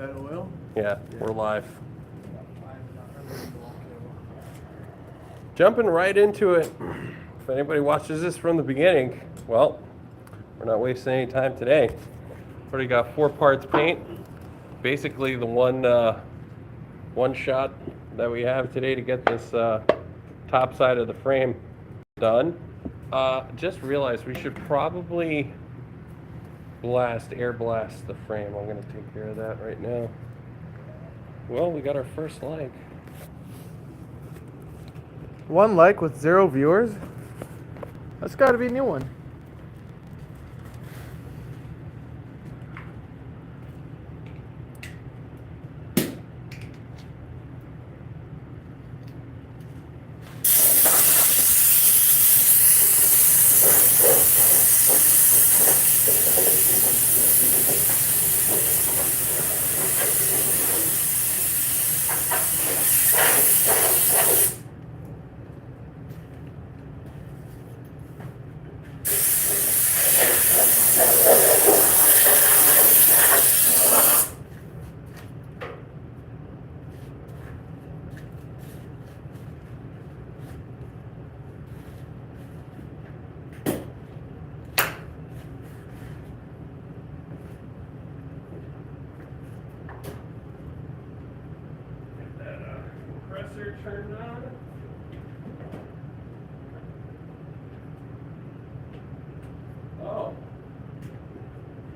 that oil? Yeah, we're live. Jumping right into it. If anybody watches this from the beginning, well, we're not wasting any time today. Already got 4 parts paint. Basically the one shot that we have today to get this top side of the frame done. Just realized we should probably air blast the frame. I'm gonna take care of that right now. Well, we got our first like. 1 like with 0 viewers? That's gotta be a new one. Get that compressor turned on. Oh.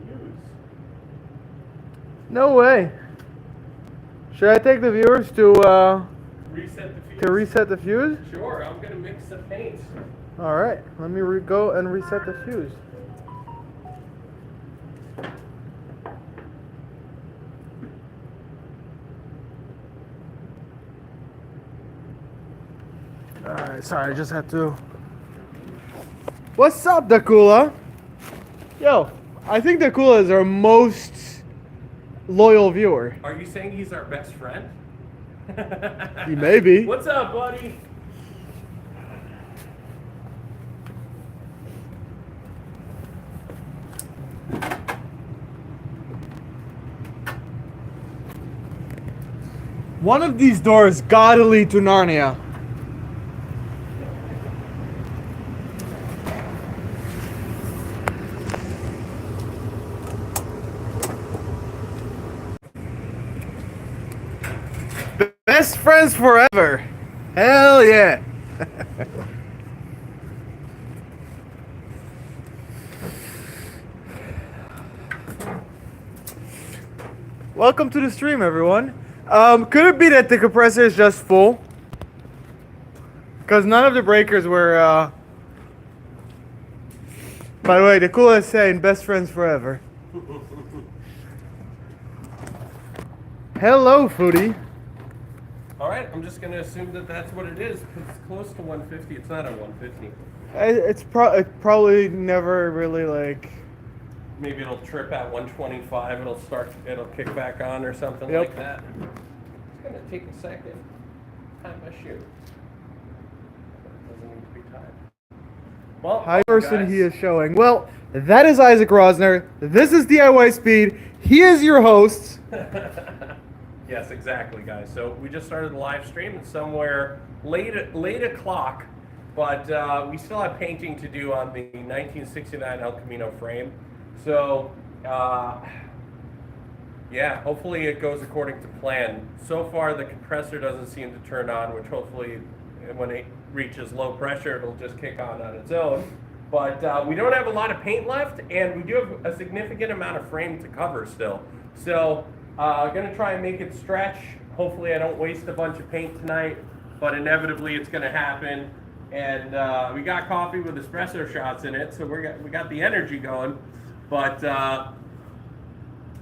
Fuse. No way. Should I take the viewers to Reset the fuse. reset the fuse? Sure, I'm gonna mix the paint. All right, let me go and reset the fuse. All right, sorry, I just had to. What's up, Dakula? Yo, I think Dakula is our most loyal viewer. Are you saying he's our best friend? He may be. What's up, buddy? One of these doors gotta lead to Narnia. Best friends forever. Hell yeah. Welcome to the stream, everyone. Could it be that the compressor is just full? Because none of the breakers were, By the way, the coolest saying, best friends forever. Hello, foodie. All right, I'm just gonna assume that that's what it is because it's close to 150. It's not a 150. It's probably never really like. Maybe it'll trip at 125. It'll kick back on or something Yep. like that. It's gonna take a second. Time my shoe. It doesn't need to be tied. Well, High welcome, person guys. he is showing. Well, that is Isaac Rosner. This is DIY Speed. He is your host. Yes, exactly, guys. So we just started the live stream. It's somewhere late o'clock, but we still have painting to do on the 1969 El Camino frame. So, yeah, hopefully it goes according to plan. So far, the compressor doesn't seem to turn on, which hopefully, when it reaches low pressure, it'll just kick on its own. But we don't have a lot of paint left, and we do have a significant amount of frame to cover still. So, gonna try and make it stretch. Hopefully I don't waste a bunch of paint tonight, but inevitably it's gonna happen. And we got coffee with espresso shots in it, so we got the energy going. But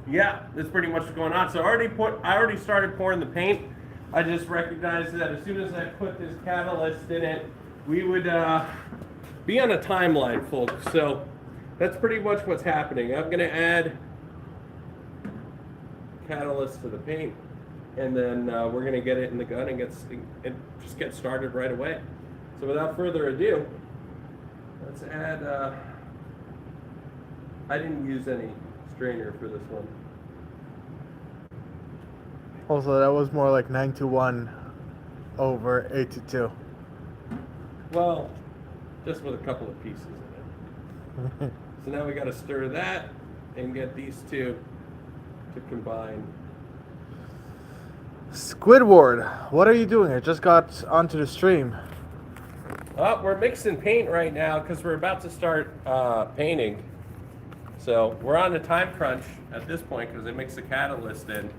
yeah, that's pretty much what's going on. So I already started pouring the paint. I just recognized that as soon as I put this catalyst in it, we would be on a timeline, folks. So that's pretty much what's happening. I'm gonna add catalyst to the paint, and then we're gonna get it in the gun and just get started right away. So without further ado, let's add. I didn't use any strainer for this one. Also, that was more like 9-1 over 8-2. Well, just with a couple of pieces in it. So now we got to stir that and get these two to combine. Squidward, what are you doing? I just got onto the stream. We're mixing paint right now because we're about to start painting. So we're on a time crunch at this point because they mix the catalyst in.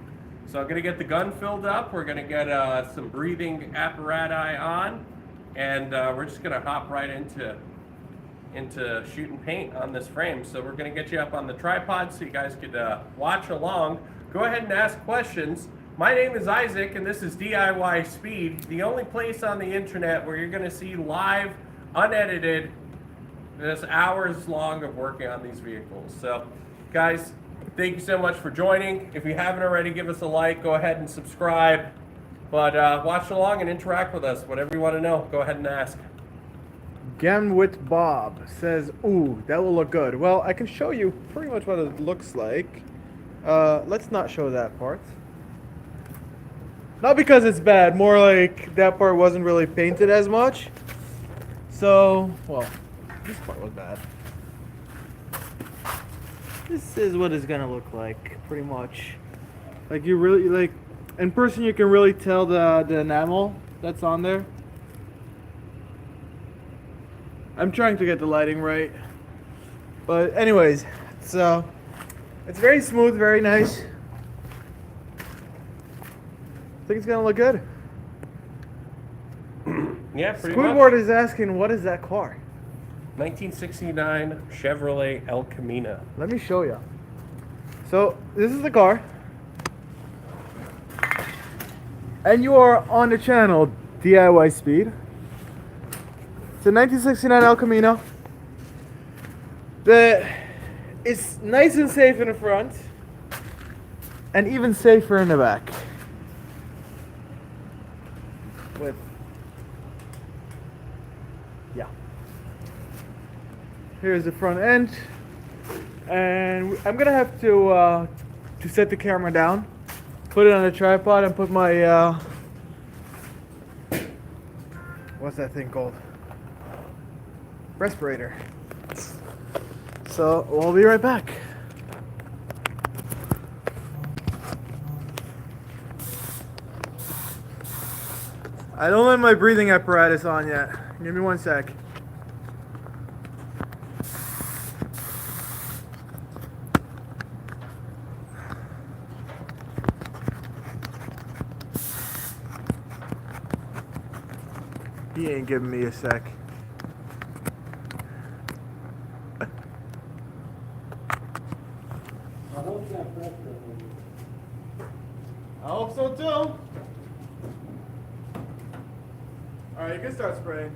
So I'm going to get the gun filled up. We're going to get some breathing apparatus on. And we're just going to hop right into shooting paint on this frame. So we're going to get you up on the tripod so you guys could watch along. Go ahead and ask questions. My name is Isaac, and this is DIY Speed, the only place on the internet where you're going to see live, unedited, this hours long of working on these vehicles. So, guys, thank you so much for joining. If you haven't already, give us a like. Go ahead and subscribe. But watch along and interact with us. Whatever you want to know, go ahead and ask. Gamwit Bob says, ooh, that will look good. Well, I can show you pretty much what it looks like. Let's not show that part. Not because it's bad, more like that part wasn't really painted as much. So, well, this part was bad. This is what it's gonna look like, pretty much. Like you really, like, in person you can really tell the enamel that's on there. I'm trying to get the lighting right. But anyways, it's very smooth, very nice. I think it's gonna look good. Yeah, pretty Squidward much. is asking, what is that car? 1969 Chevrolet El Camino. Let me show you. So this is the car, and you are on the channel DIY Speed. It's a 1969 El Camino that is nice and safe in the front, and even safer in the back. With here's the front end, and I'm gonna have to set the camera down, put it on a tripod, and put my what's that thing called? Respirator. So we'll be right back. I don't have my breathing apparatus on yet. Give me 1 sec. He ain't giving me a sec. I hope so too. Alright, you can start spraying.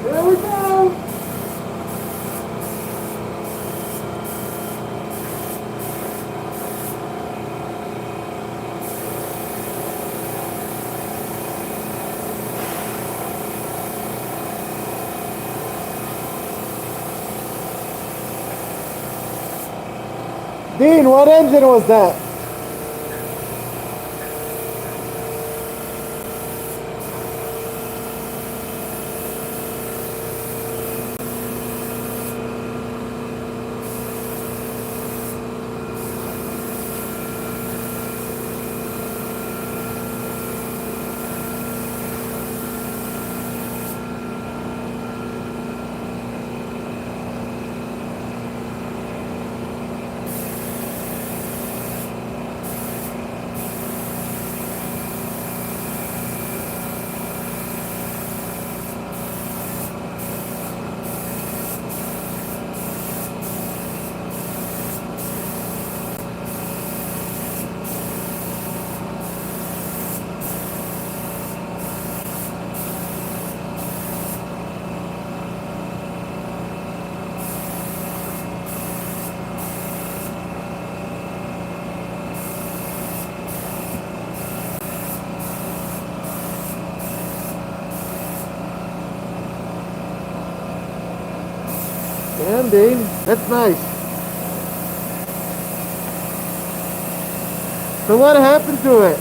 There we go! Dean, what engine was that? Landing. That's nice. So what happened to it?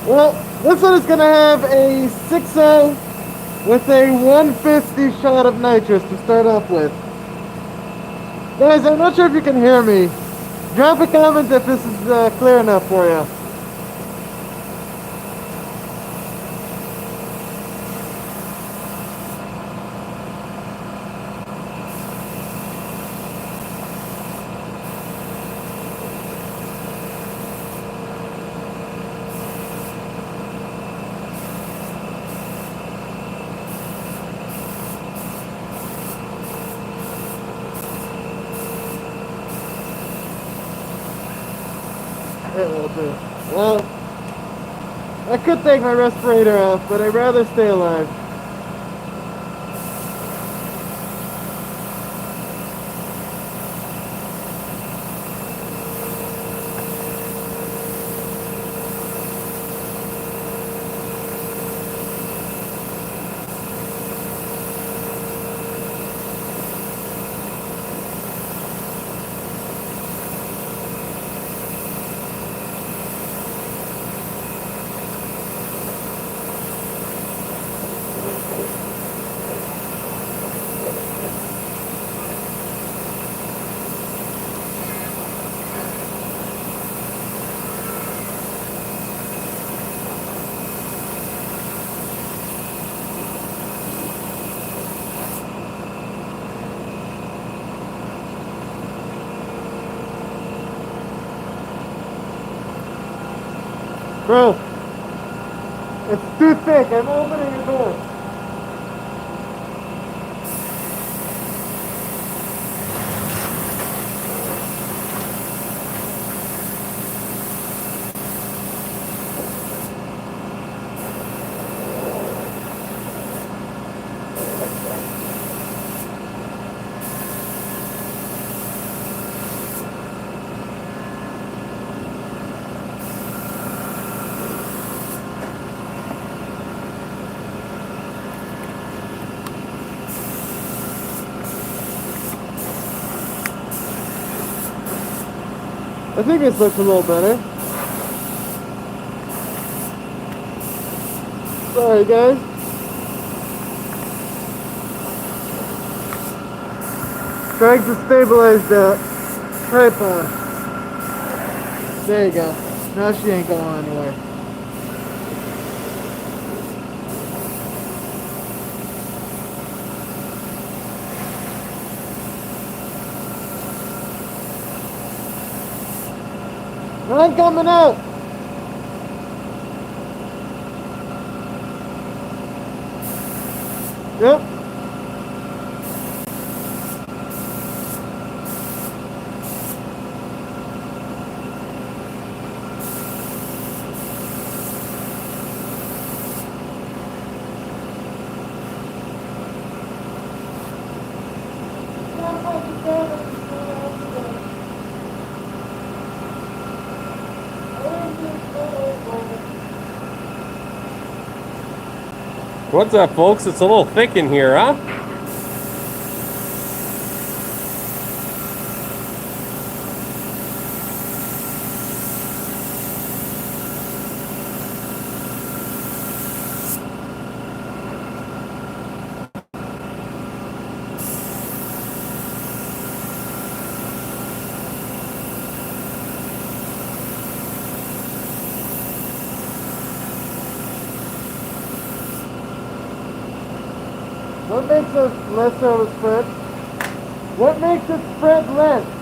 Well, this one is going to have a 6.0 with a 150 shot of nitrous to start off with. Guys, I'm not sure if you can hear me. Drop a comment if this is clear enough for you. It will do. Well, I could take my respirator off, but I'd rather stay alive. Bro, it's too thick. I'm opening the door. I think this looks a little better. Sorry guys. Trying to stabilize the tripod. There you go. Now she ain't going anywhere. I'm coming out. Yep. What's up, folks? It's a little thick in here, huh? What makes us less of a spread? What makes it spread less?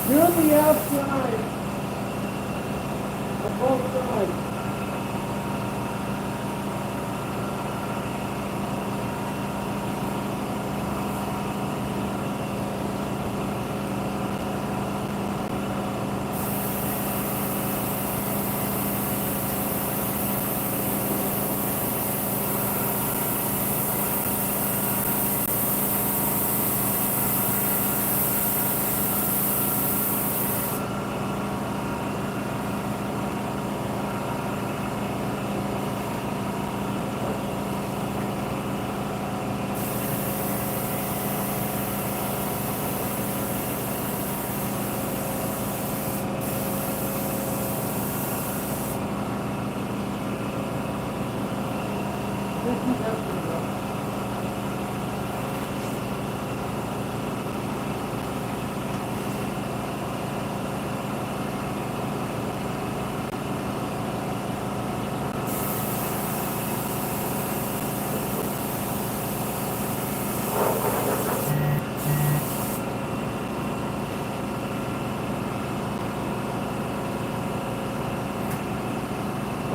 Do the outside of both sides.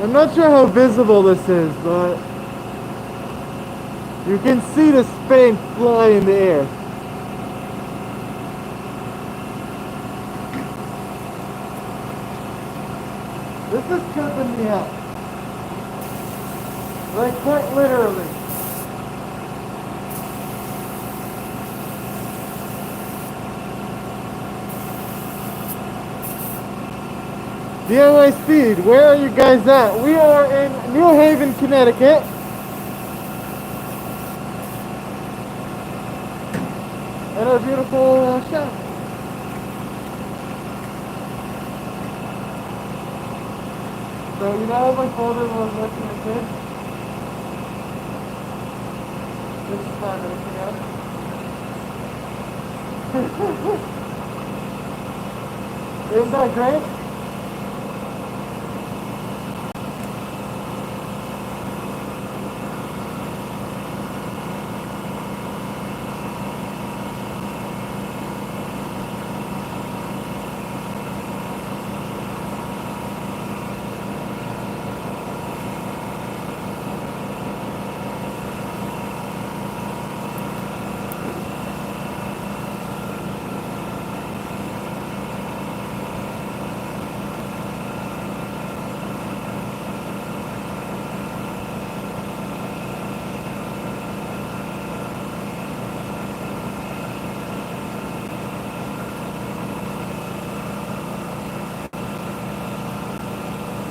I'm not sure how visible this is, but you can see the spank fly in the air. This is tripping me out. Like, quite literally. DIY Speed, where are you guys at? We are in New Haven, Connecticut. And our beautiful shop. So you know how my folder was watching a kid? This is 5 minutes ago. Isn't that great?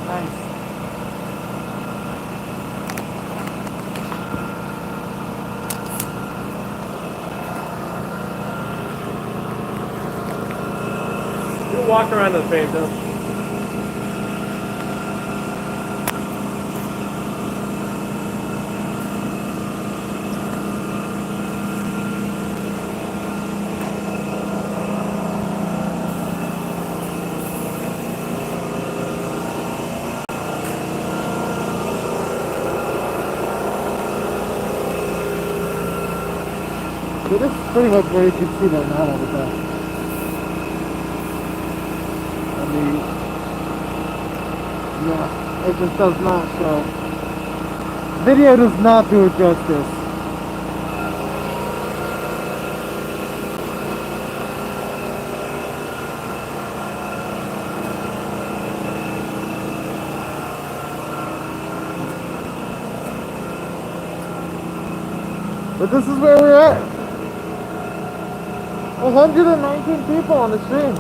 Nice. We'll walk around to the page though. So this is pretty much where you can see that knot all the time. I mean, yeah, it just does not show. Video does not do it justice. But this is where we're at. 119 people on the stream.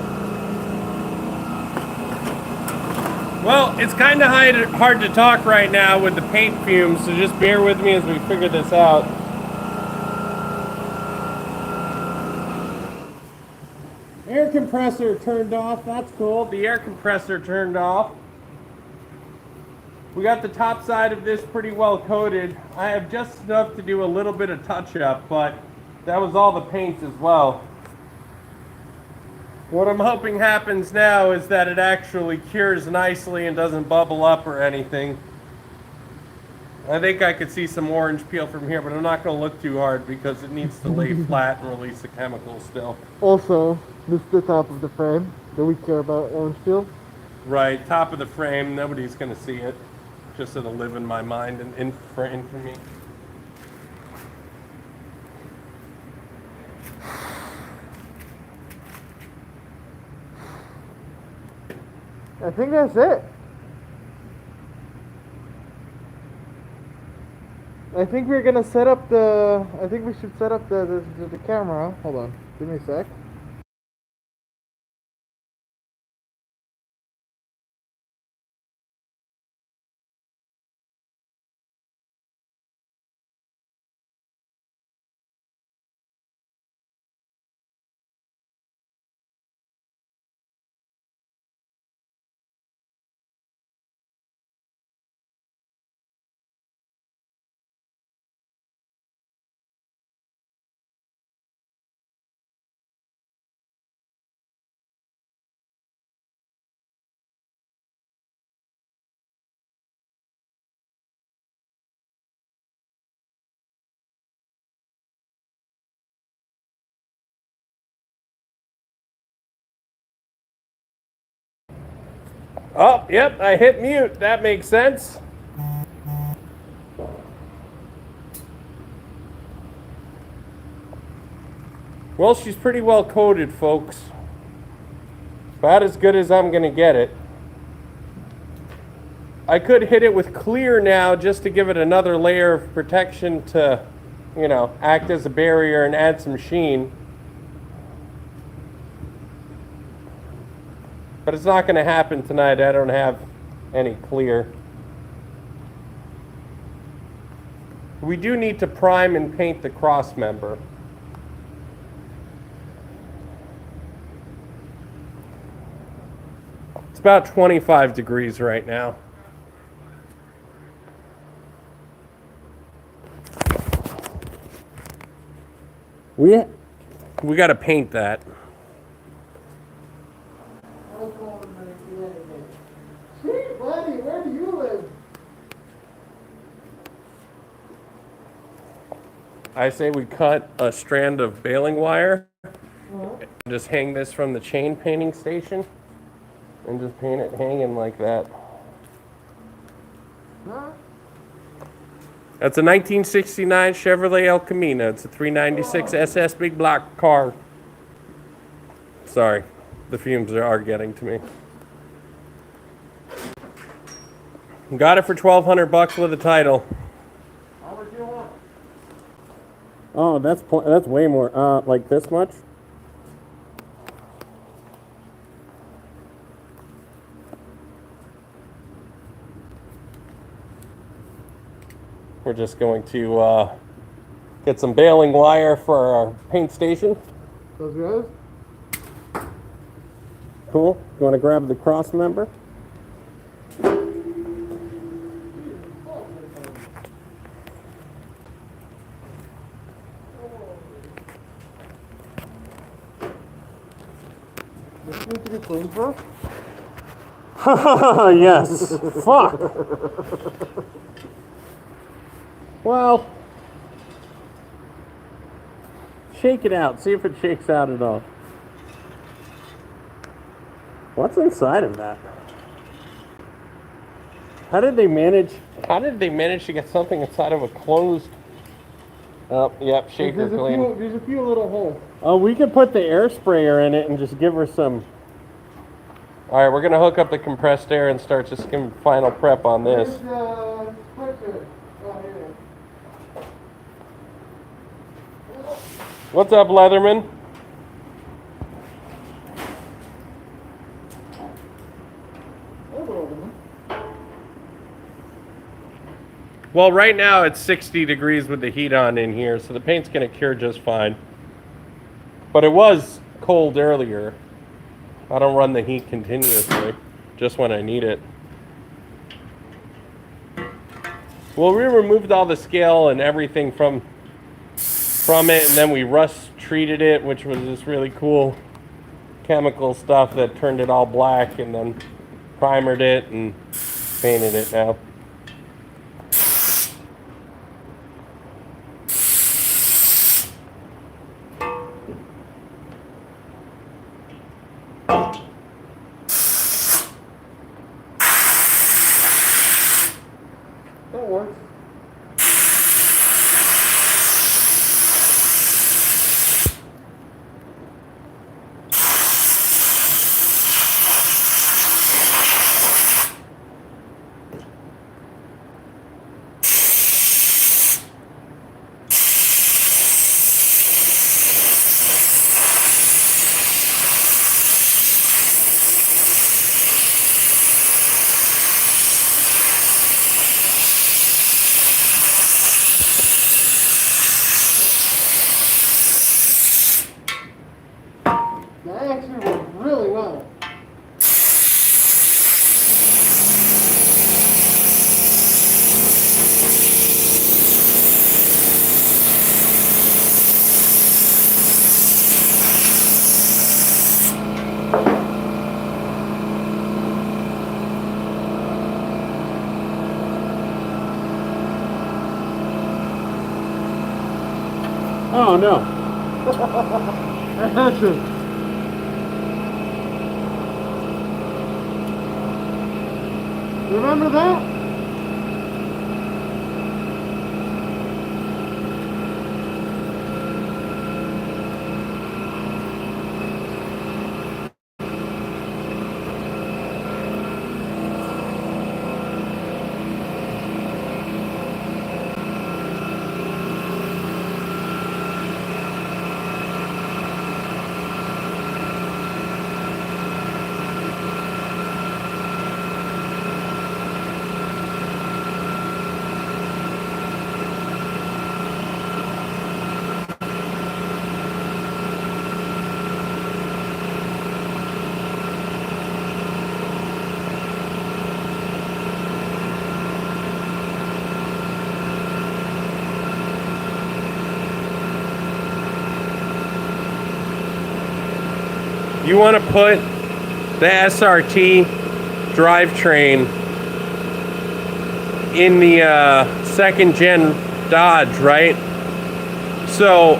Well, it's kind of hard to talk right now with the paint fumes, so just bear with me as we figure this out. Air compressor turned off, that's cool. The air compressor turned off. We got the top side of this pretty well coated. I have just enough to do a little bit of touch up, but that was all the paint as well. What I'm hoping happens now is that it actually cures nicely and doesn't bubble up or anything. I think I could see some orange peel from here, but I'm not going to look too hard because it needs to lay flat and release the chemicals still. Also, this is the top of the frame. Do we care about orange peel? Right, top of the frame, nobody's going to see it. Just it'll live in my mind and in frame for me. I think that's it. I think we're gonna set up the. I think we should set up the camera. Hold on, give me a sec. Oh, yep, I hit mute. That makes sense. Well, she's pretty well coated, folks. About as good as I'm gonna get it. I could hit it with clear now just to give it another layer of protection to, you know, act as a barrier and add some sheen. But it's not gonna happen tonight. I don't have any clear. We do need to prime and paint the cross member. It's about 25 degrees right now. We got to paint that. Sweet buddy, where do you live? I say we cut a strand of baling wire, just hang this from the chain painting station, and just paint it hanging like that. Huh? That's a 1969 Chevrolet El Camino. It's a 396 SS big block car. Sorry, the fumes are getting to me. Got it for $1,200 with a title. How much you want? Oh, that's way more. Like this much? We're just going to get some baling wire for our paint station. Those guys? Cool. You want to grab the cross member? This needs to be cleaned first. Yes. Fuck. Well, shake it out. See if it shakes out at all. What's inside of that? How did they manage to get something inside of a closed? Oh, yep, shaker clean. There's a few little holes. Oh, we could put the air sprayer in it and just give her some. All right, we're gonna hook up the compressed air and start just some final prep on this. What's up, Leatherman? Well, right now it's 60 degrees with the heat on in here, so the paint's gonna cure just fine. But it was cold earlier. I don't run the heat continuously, just when I need it. Well, we removed all the scale and everything from it, and then we rust treated it, which was this really cool chemical stuff that turned it all black, and then primered it and painted it now. That works. That actually worked really well. Oh no. I had to. Remember that? you want to put the SRT drivetrain in the second gen Dodge, right? So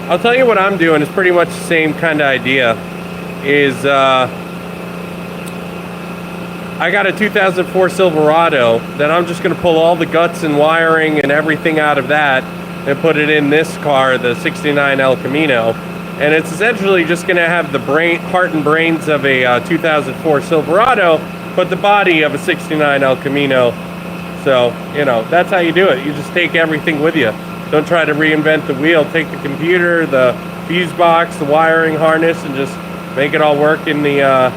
I'll tell you what I'm doing. It's pretty much the same kind of idea. Is I got a 2004 Silverado that I'm just going to pull all the guts and wiring and everything out of that and put it in this car, the 69 El Camino. And it's essentially just going to have the heart and brains of a 2004 Silverado, but the body of a 69 El Camino. So, you know, that's how you do it. You just take everything with you. Don't try to reinvent the wheel. Take the computer, the fuse box, the wiring harness, and just make it all work in the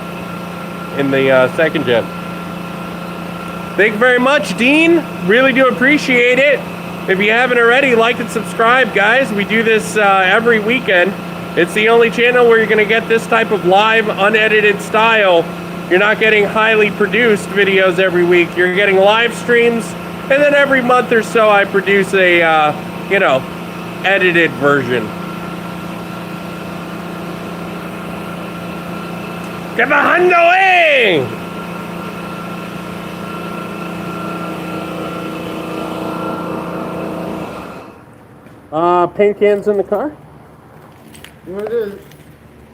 second gen. Thank you very much, Dean. Really do appreciate it. If you haven't already, like and subscribe, guys. We do this every weekend. It's the only channel where you're going to get this type of live, unedited style. You're not getting highly produced videos every week. You're getting live streams, and then every month or so I produce a, edited version. Get behind the way! Paint cans in the car? What it is?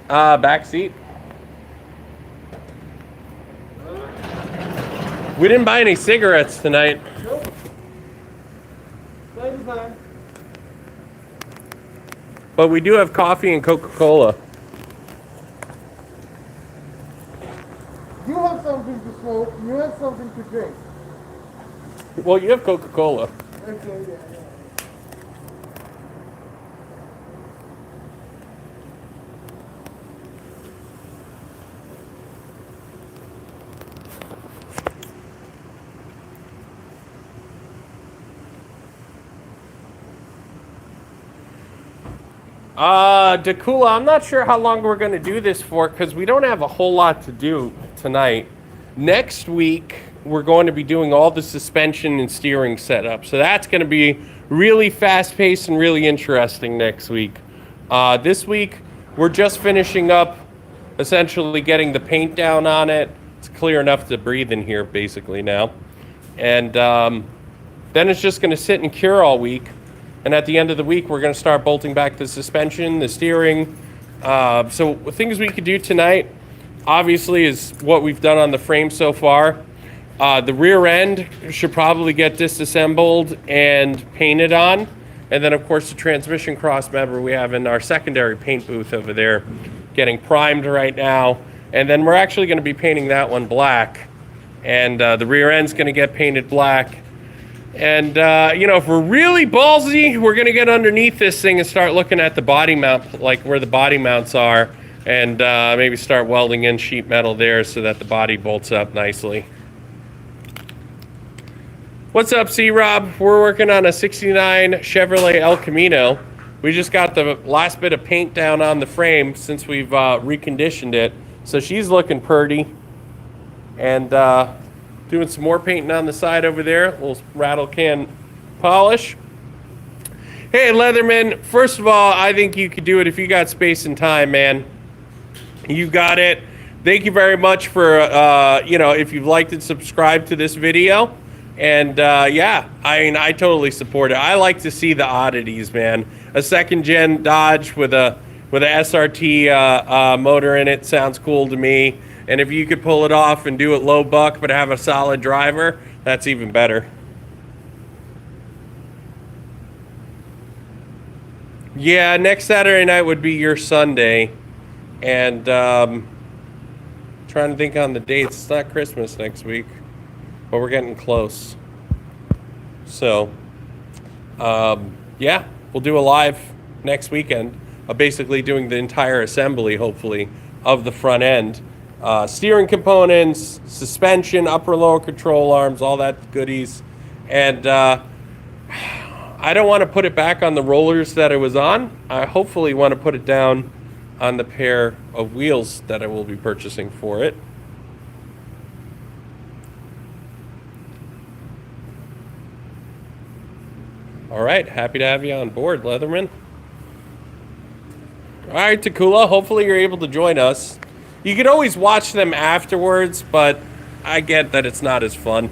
Back seat. We didn't buy any cigarettes tonight. Nope. Same time. But we do have coffee and Coca-Cola. You have something to smoke, you have something to drink. Well, you have Coca-Cola. Okay, yeah. Dakula, I'm not sure how long we're going to do this for because we don't have a whole lot to do tonight. Next week, we're going to be doing all the suspension and steering setup. So that's going to be really fast-paced and really interesting next week. This week, we're just finishing up, essentially getting the paint down on it. It's clear enough to breathe in here, basically, now. And then it's just going to sit and cure all week. And at the end of the week, we're going to start bolting back the suspension, the steering. So things we could do tonight, obviously, is what we've done on the frame so far. The rear end should probably get disassembled and painted on. And then, of course, the transmission cross member we have in our secondary paint booth over there getting primed right now. And then we're actually going to be painting that one black. And the rear end's going to get painted black. And, if we're really ballsy, we're going to get underneath this thing and start looking at the body mount, like where the body mounts are, and maybe start welding in sheet metal there so that the body bolts up nicely. What's up, C-Rob? We're working on a 69 Chevrolet El Camino. We just got the last bit of paint down on the frame since we've reconditioned it. So she's looking pretty. And doing some more painting on the side over there. A little rattle can polish. Hey, Leatherman, first of all, I think you could do it if you got space and time, man. You got it. Thank you very much for, if you've liked and subscribed to this video. And, I totally support it. I like to see the oddities, man. A second-gen Dodge with a SRT motor in it sounds cool to me. And if you could pull it off and do it low buck but have a solid driver, that's even better. Yeah, next Saturday night would be your Sunday. And trying to think on the dates. It's not Christmas next week, but we're getting close. So, we'll do a live next weekend. Basically doing the entire assembly, hopefully, of the front end. Steering components, suspension, upper and lower control arms, all that goodies. And I don't want to put it back on the rollers that it was on. I hopefully want to put it down on the pair of wheels that I will be purchasing for it. All right, happy to have you on board, Leatherman. All right, Takula, hopefully you're able to join us. You could always watch them afterwards, but I get that it's not as fun.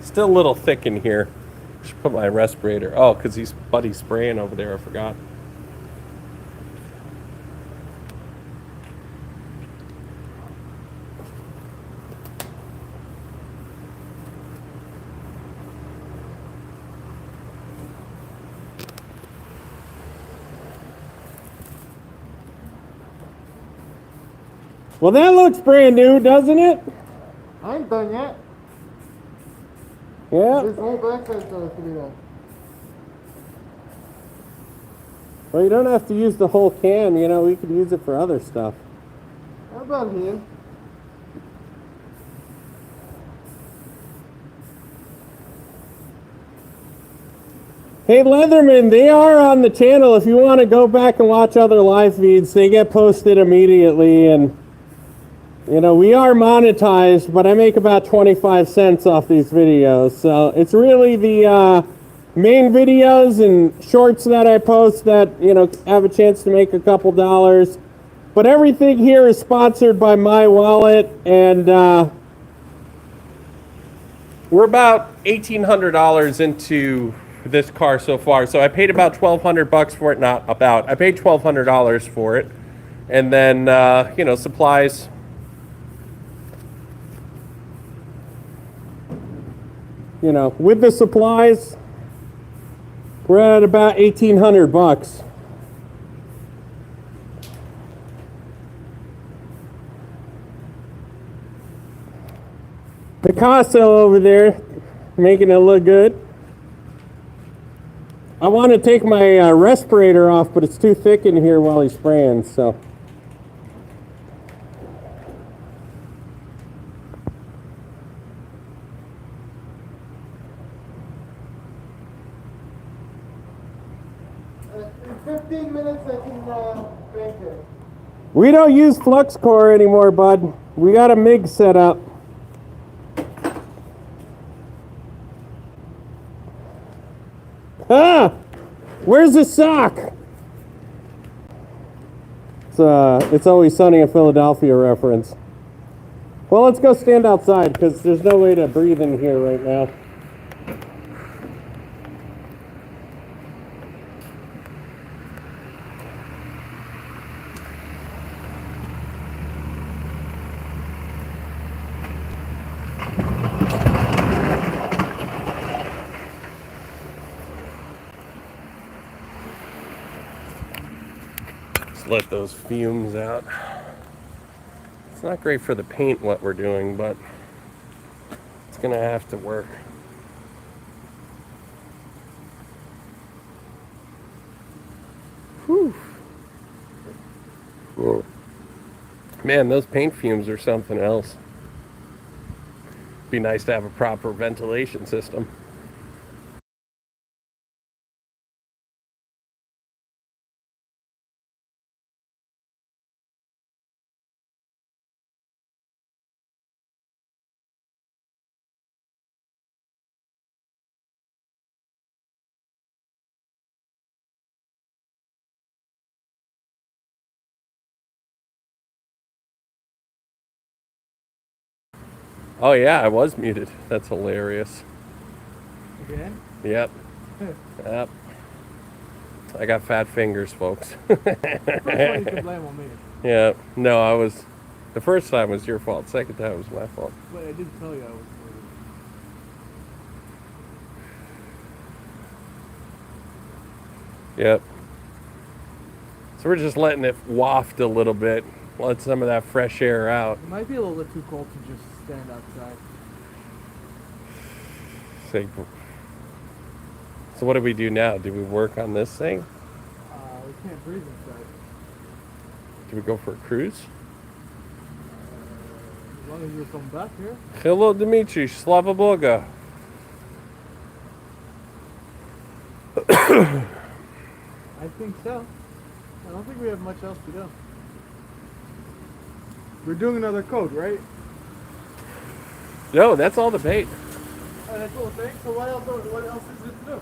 Still a little thick in here. Should put my respirator. Oh, because he's buddy spraying over there. I forgot. Well, that looks brand new, doesn't it? I ain't done yet. Yeah. This whole backside still has to be done. Well, you don't have to use the whole can. You know, we could use it for other stuff. How about here? Hey, Leatherman, they are on the channel. If you want to go back and watch other live feeds, they get posted immediately. And, you know, we are monetized, but I make about 25 cents off these videos. So it's really the main videos and shorts that I post that, you know, have a chance to make a couple dollars. But everything here is sponsored by My Wallet, and we're about $1,800 into this car so far. So I paid about $1,200 for it. Not about. I paid $1,200 for it, and then you know, supplies. You know, with the supplies, we're at about $1,800. Picasso over there, making it look good. I want to take my respirator off, but it's too thick in here while he's spraying, so. In 15 minutes I can bake it. We don't use flux core anymore, bud. We got a MIG set up. Ah! Where's the sock? It's Always Sunny in Philadelphia reference. Well, let's go stand outside because there's no way to breathe in here right now. Let those fumes out. It's not great for the paint what we're doing, but it's gonna have to work. Whew. Whoa. Man, those paint fumes are something else. Be nice to have a proper ventilation system. Oh yeah, I was muted. That's hilarious. Again? Yep. Yep. I got fat fingers, folks. First one you can blame on me. Yeah. No, I was. The first time was your fault. Second time was my fault. But I did tell you I was Yep. So we're just letting it waft a little bit. Let some of that fresh air out. It might be a little bit too cold to just stand outside. So what do we do now? Do we work on this thing? We can't breathe inside. Do we go for a cruise? As long as you're coming back here. Hello, Dimitri. Slava Boga. I think so. I don't think we have much else to do. We're doing another coat, right? No, that's all the paint. Oh, that's all the thing? So what else is it to do?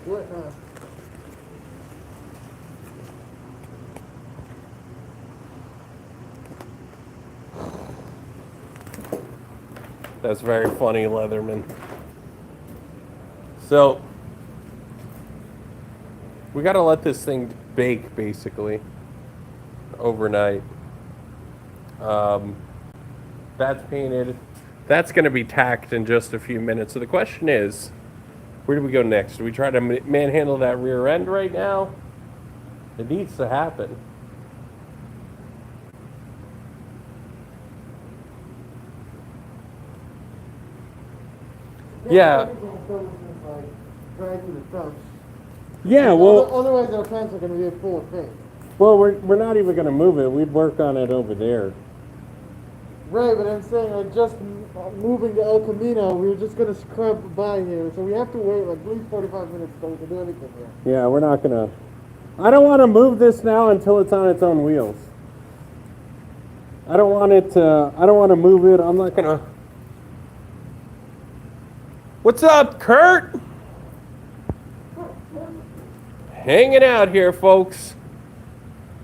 What? That's very funny, Leatherman. So, we got to let this thing bake, basically, overnight. That's painted. That's going to be tacked in just a few minutes. So the question is, where do we go next? Do we try to manhandle that rear end right now? It needs to happen. Yeah. Yeah, well, Otherwise, our plants are going to be full of paint. well, we're not even going to move it. We'd work on it over there. Right, but I'm saying, like, just moving to El Camino, we were just going to scrub by here, so we have to wait like at least 45 minutes so we can do anything here. Yeah, we're not going to. I don't want to move this now until it's on its own wheels. I don't want it to. I don't want to move it. I'm not going to. What's up, Kurt? Hanging out here, folks.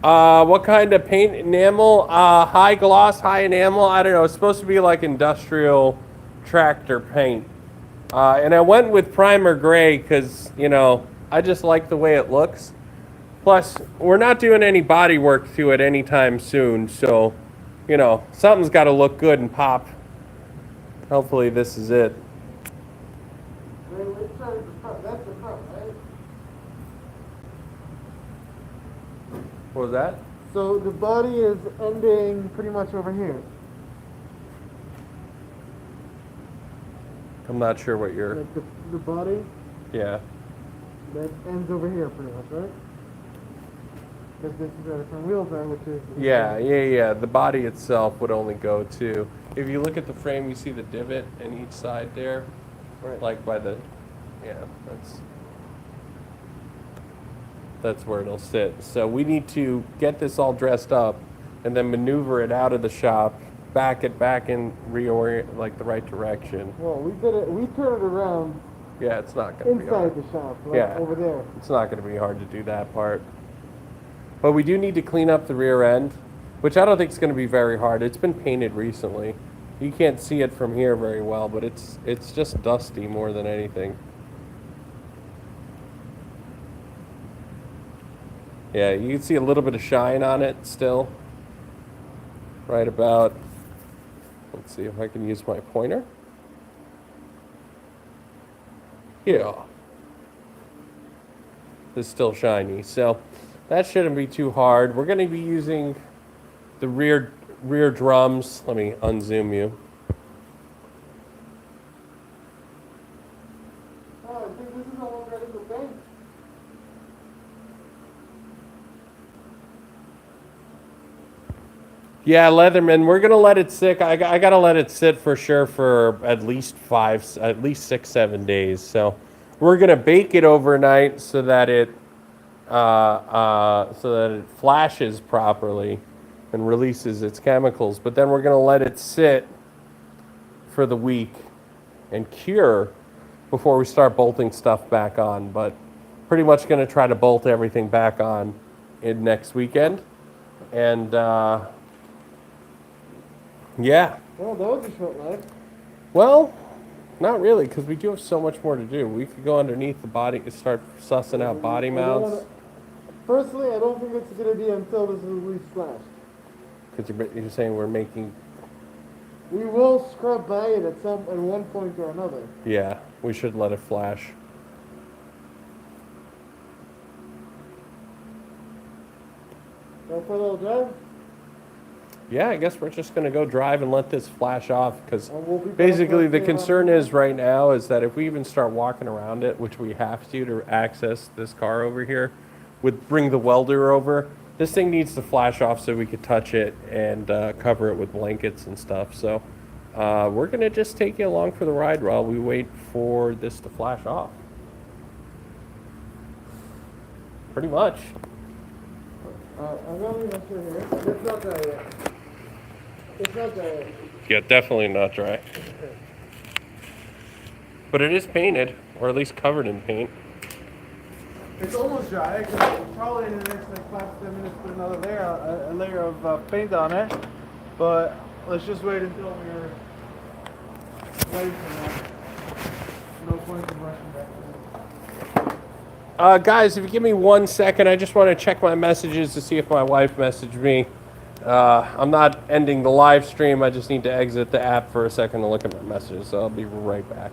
What kind of paint? Enamel? High gloss, high enamel? I don't know. It's supposed to be like industrial tractor paint. And I went with primer gray because, you know, I just like the way it looks. Plus, we're not doing any body work to it anytime soon. So, you know, something's got to look good and pop. Hopefully this is it. That's the front, right? What was that? So the body is ending pretty much over here. I'm not sure what you're... Like the body, Yeah. that ends over here pretty much, right? Because this is where the front wheels are, which is... Yeah. The body itself would only go to... If you look at the frame, you see the divot in each side there. Right. Like by the... Yeah, that's where it'll sit. So we need to get this all dressed up and then maneuver it out of the shop, back it back in reorient like the right direction. Well, we did it. We turned it around Yeah, it's not going to be hard. inside the shop, like Yeah. over there. It's not going to be hard to do that part. But we do need to clean up the rear end, which I don't think is going to be very hard. It's been painted recently. You can't see it from here very well, but it's just dusty more than anything. Yeah, you can see a little bit of shine on it still. Right about, let's see if I can use my pointer. Yeah. It's still shiny, so that shouldn't be too hard. We're going to be using the rear drums. Let me unzoom you. Oh, I think this is all ready to paint. Yeah, Leatherman, we're gonna let it sit. I gotta let it sit for sure for at least 6, 7 days. So we're gonna bake it overnight so that it flashes properly and releases its chemicals. But then we're gonna let it sit for the week and cure before we start bolting stuff back on. But pretty much gonna try to bolt everything back on in next weekend, and. Yeah. Well, that was a short life. Well, not really, because we do have so much more to do. We could go underneath the body and start sussing out body mounts. Personally, I don't think it's going to be until this is re-splashed. Because you're saying we're making... We will scrub by it at one point or another. Yeah, we should let it flash. Go for a little drive? Yeah, I guess we're just going to go drive and let this flash off, because We'll be basically back the up concern there. is right now is that if we even start walking around it, which we have to access this car over here, would bring the welder over. This thing needs to flash off so we could touch it and cover it with blankets and stuff. So we're going to just take you along for the ride while we wait for this to flash off. Pretty much. I'm going to leave this here. It's not dry yet. It's not dry. Yeah, definitely not dry. But it is painted, or at least covered in paint. It's almost dry. Probably in the next like 5 to 10 minutes put another layer of paint on it. But let's just wait until we're ready for that. No point in rushing back. Guys, if you give me 1 second, I just want to check my messages to see if my wife messaged me. I'm not ending the live stream. I just need to exit the app for a second to look at my messages. So I'll be right back.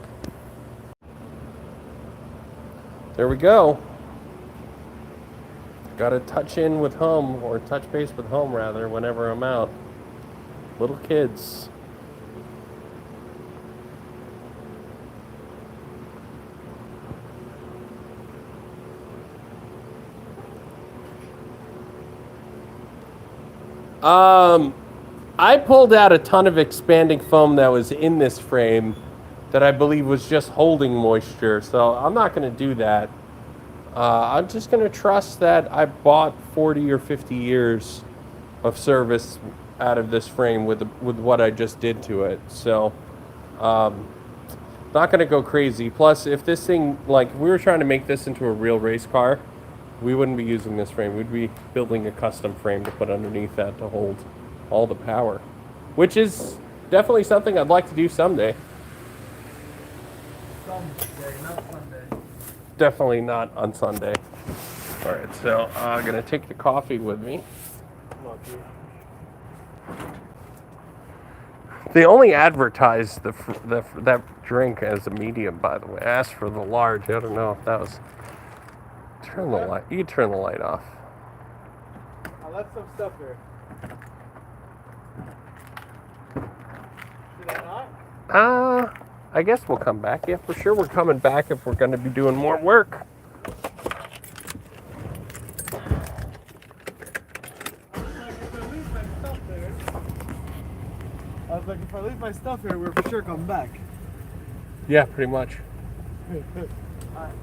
There we go. Got to touch in with home, or touch base with home rather, whenever I'm out. Little kids. I pulled out a ton of expanding foam that was in this frame that I believe was just holding moisture, so I'm not going to do that. I'm just going to trust that I bought 40 or 50 years of service out of this frame with what I just did to it. So, not going to go crazy. Plus, if this thing, like, we were trying to make this into a real race car, we wouldn't be using this frame. We'd be building a custom frame to put underneath that to hold all the power, which is definitely something I'd like to do someday. Someday, not Sunday. Definitely not on Sunday. All right, so I'm gonna take the coffee with me. They only advertised that drink as a medium, by the way. I asked for the large. I don't know if that was. Turn the light. You can turn the light off. I left some stuff here. Did I not? I guess we'll come back. Yeah, for sure we're coming back if we're going to be doing more work. I was like, if I leave my stuff here, we're for sure coming back. Yeah, pretty much. Alright,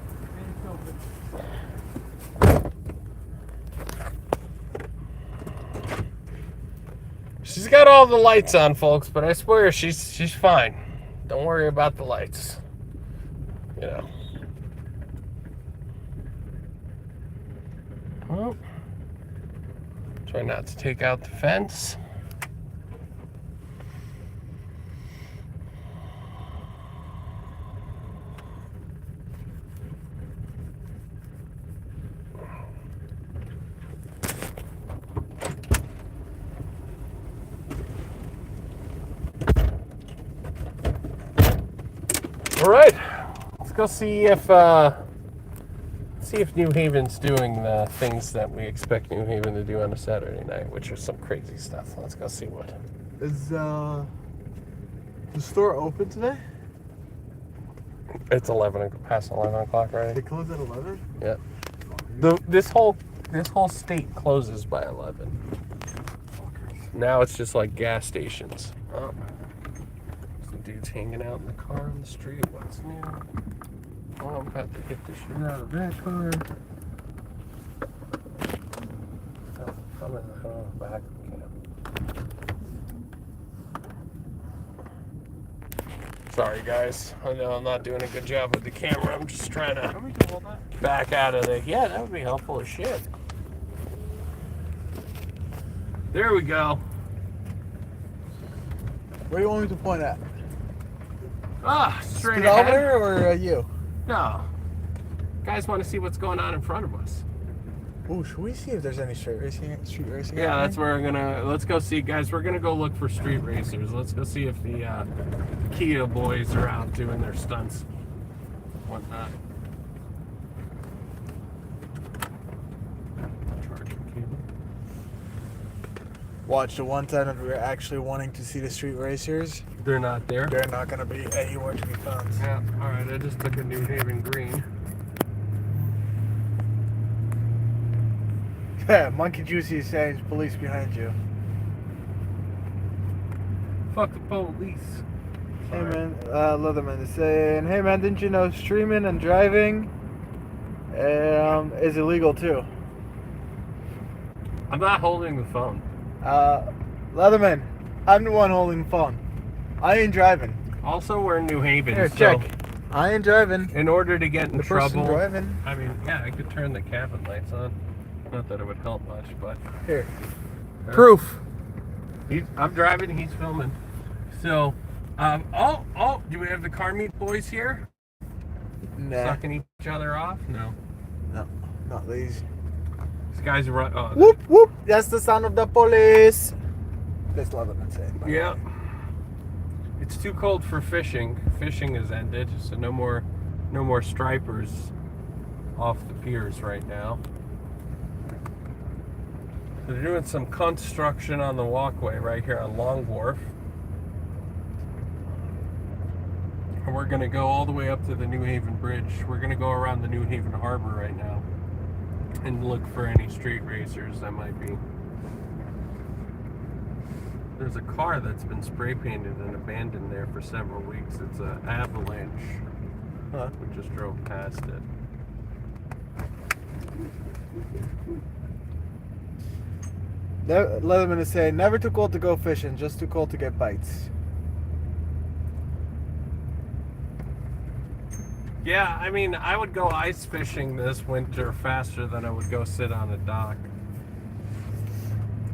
She's got all the lights on, folks, but I swear she's fine. Don't worry about the lights. You know. Well, try not to take out the fence. All right, let's go see if New Haven's doing the things that we expect New Haven to do on a Saturday night, which is some crazy stuff. Let's go see what. Is the store open today? It's past 11 o'clock, right? They close at 11? Yeah. This whole state closes by 11. Now it's just like gas stations. Oh. Some dudes hanging out in the car on the street. What's new? Oh, I'm about to hit this shit out of that car. I'm in the back of the camp. Sorry, guys. I know I'm not doing a good job with the camera. I'm just trying to back out of the... Yeah, that would be helpful as shit. There we go. Where do you want me to point at? Straight ahead. Speedometer or you? No. Guys want to see what's going on in front of us. Oh, should we see if there's any street racing? Yeah, that's where we're gonna. Let's go see, guys. We're gonna go look for street racers. Let's go see if the Kia boys are out doing their stunts, whatnot. Charging cable. Watch, the one time that we were actually wanting to see the street racers, They're not there. they're not going to be anywhere to be found. Yeah. All right. I just took a New Haven green. Yeah, Monkey Juicy is saying police behind you. Fuck the police. Hey man, Leatherman is saying, hey man, didn't you know streaming and driving is illegal too? I'm not holding the phone. Leatherman, I'm the one holding the phone. I ain't driving. Also, we're in New Haven. Here, so check. I ain't driving. in order to get in The person trouble, driving. I mean, yeah, I could turn the cabin lights on. Not that it would help much, but Here. Proof. I'm driving. He's filming. So, do we have the car meet boys here? Nah. Sucking each other off? No. No, not these. These guys run. Whoop, whoop. That's the sound of the police. That's Leatherman saying. Yeah. It's too cold for fishing. Fishing is ended, so no more stripers off the piers right now. They're doing some construction on the walkway right here on Long Wharf. And we're going to go all the way up to the New Haven Bridge. We're going to go around the New Haven Harbor right now and look for any street racers that might be. There's a car that's been spray painted and abandoned there for several weeks. It's an Avalanche. Huh. We just drove past it. Leatherman is saying, never too cold to go fishing, just too cold to get bites. Yeah, I mean, I would go ice fishing this winter faster than I would go sit on a dock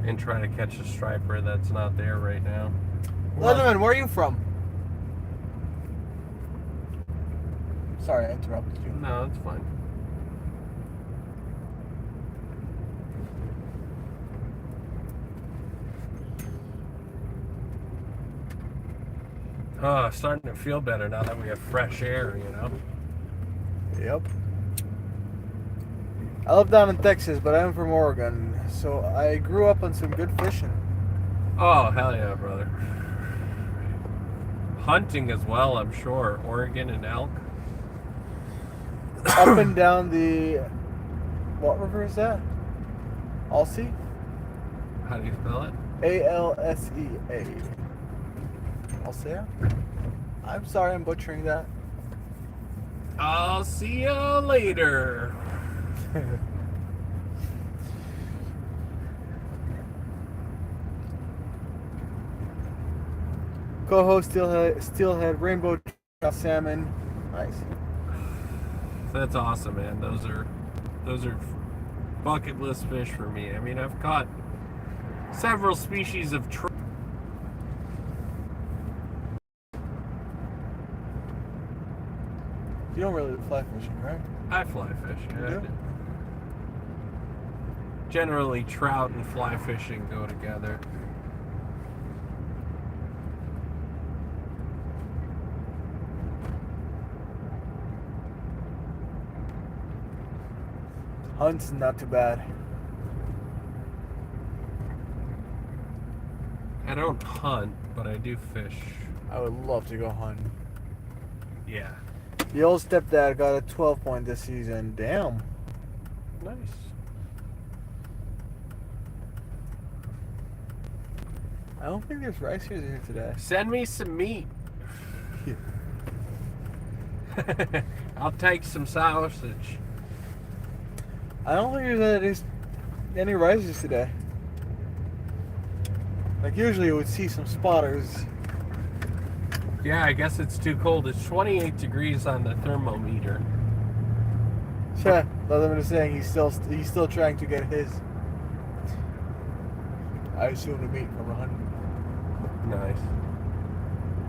and try to catch a striper that's not there right now. Leatherman, where are you from? Sorry, I interrupted you. No, it's fine. Oh, starting to feel better now that we have fresh air, you know? Yep. I live down in Texas, but I'm from Oregon, so I grew up on some good fishing. Oh, hell yeah, brother. Hunting as well, I'm sure. Oregon and elk. Up and down the... What river is that? Alsea? How do you spell it? A-L-S-E-A. Alsea? I'm sorry I'm butchering that. I'll see you later. Coho, steelhead, rainbow trout, salmon. Nice. That's awesome, man. Those are bucket list fish for me. I mean, I've caught several species of trout. You don't really fly fishing, right? I fly fish. Yeah, You I do? do. Generally, trout and fly fishing go together. Hunt's not too bad. I don't hunt, but I do fish. I would love to go hunt. Yeah. The old stepdad got a 12 point this season. Damn. Nice. I don't think there's rice here today. Send me some meat. I'll take some sausage. I don't think there's any rices today. Like usually you would see some spotters. Yeah, I guess it's too cold. It's 28 degrees on the thermometer. Yeah, Leatherman is saying he's still trying to get his. I assume the meat from a hunt. Nice.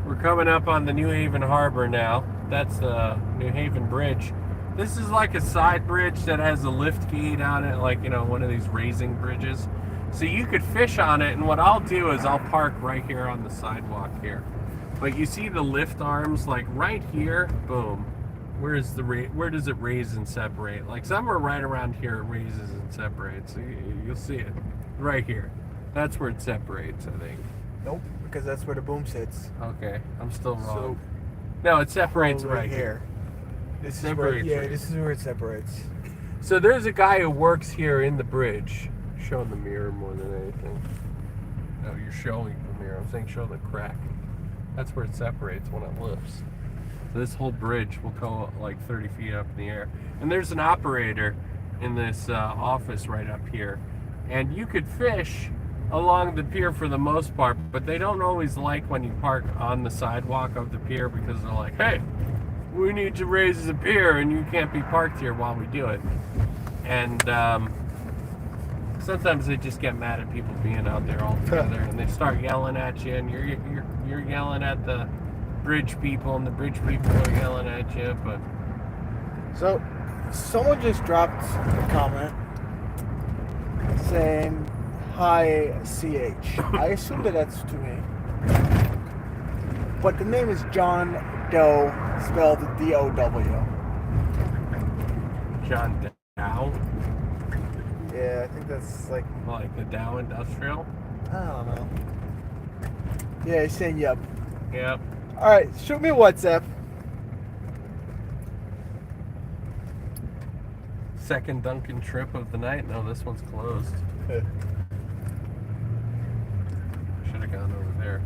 We're coming up on the New Haven Harbor now. That's the New Haven Bridge. This is like a side bridge that has a lift gate on it, like, you know, one of these raising bridges. So you could fish on it, and what I'll do is I'll park right here on the sidewalk here. But you see the lift arms, like right here, boom. Where does it raise and separate? Like somewhere right around here it raises and separates. So you'll see it right here. That's where it separates, I think. Nope, because that's where the boom sits. Okay, I'm still wrong. So no, it separates over right here. This is Separates where, right this is where it separates. So there's a guy who works here in the bridge. Showing the mirror more than anything. No, you're showing the mirror. I'm saying show the crack. That's where it separates when it lifts. So this whole bridge will go like 30 feet up in the air. And there's an operator in this office right up here. And you could fish along the pier for the most part, but they don't always like when you park on the sidewalk of the pier because they're like, hey, we need to raise the pier and you can't be parked here while we do it. And sometimes they just get mad at people being out there all together and they start yelling at you, and you're yelling at the bridge people, and the bridge people are yelling at you. But So, someone just dropped a comment saying, "Hi, CH." I assume that that's to me. But the name is John Doe, spelled D-O-W. John Dow, Yeah, I think that's like, like the Dow Industrial. I don't know. Yeah, he's saying yep. Yep. Alright, shoot me a WhatsApp. Second Dunkin' trip of the night. No, this one's closed. Should have gone over there.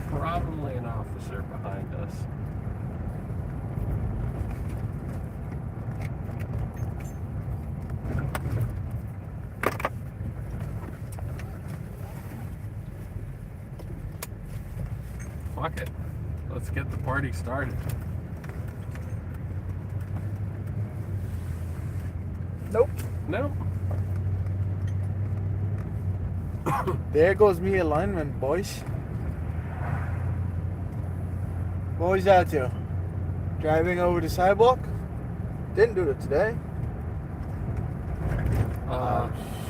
Probably an officer behind us. Fuck it. Let's get the party started. Nope. No. There goes me alignment, boys. What was that to? Driving over the sidewalk? Didn't do it today.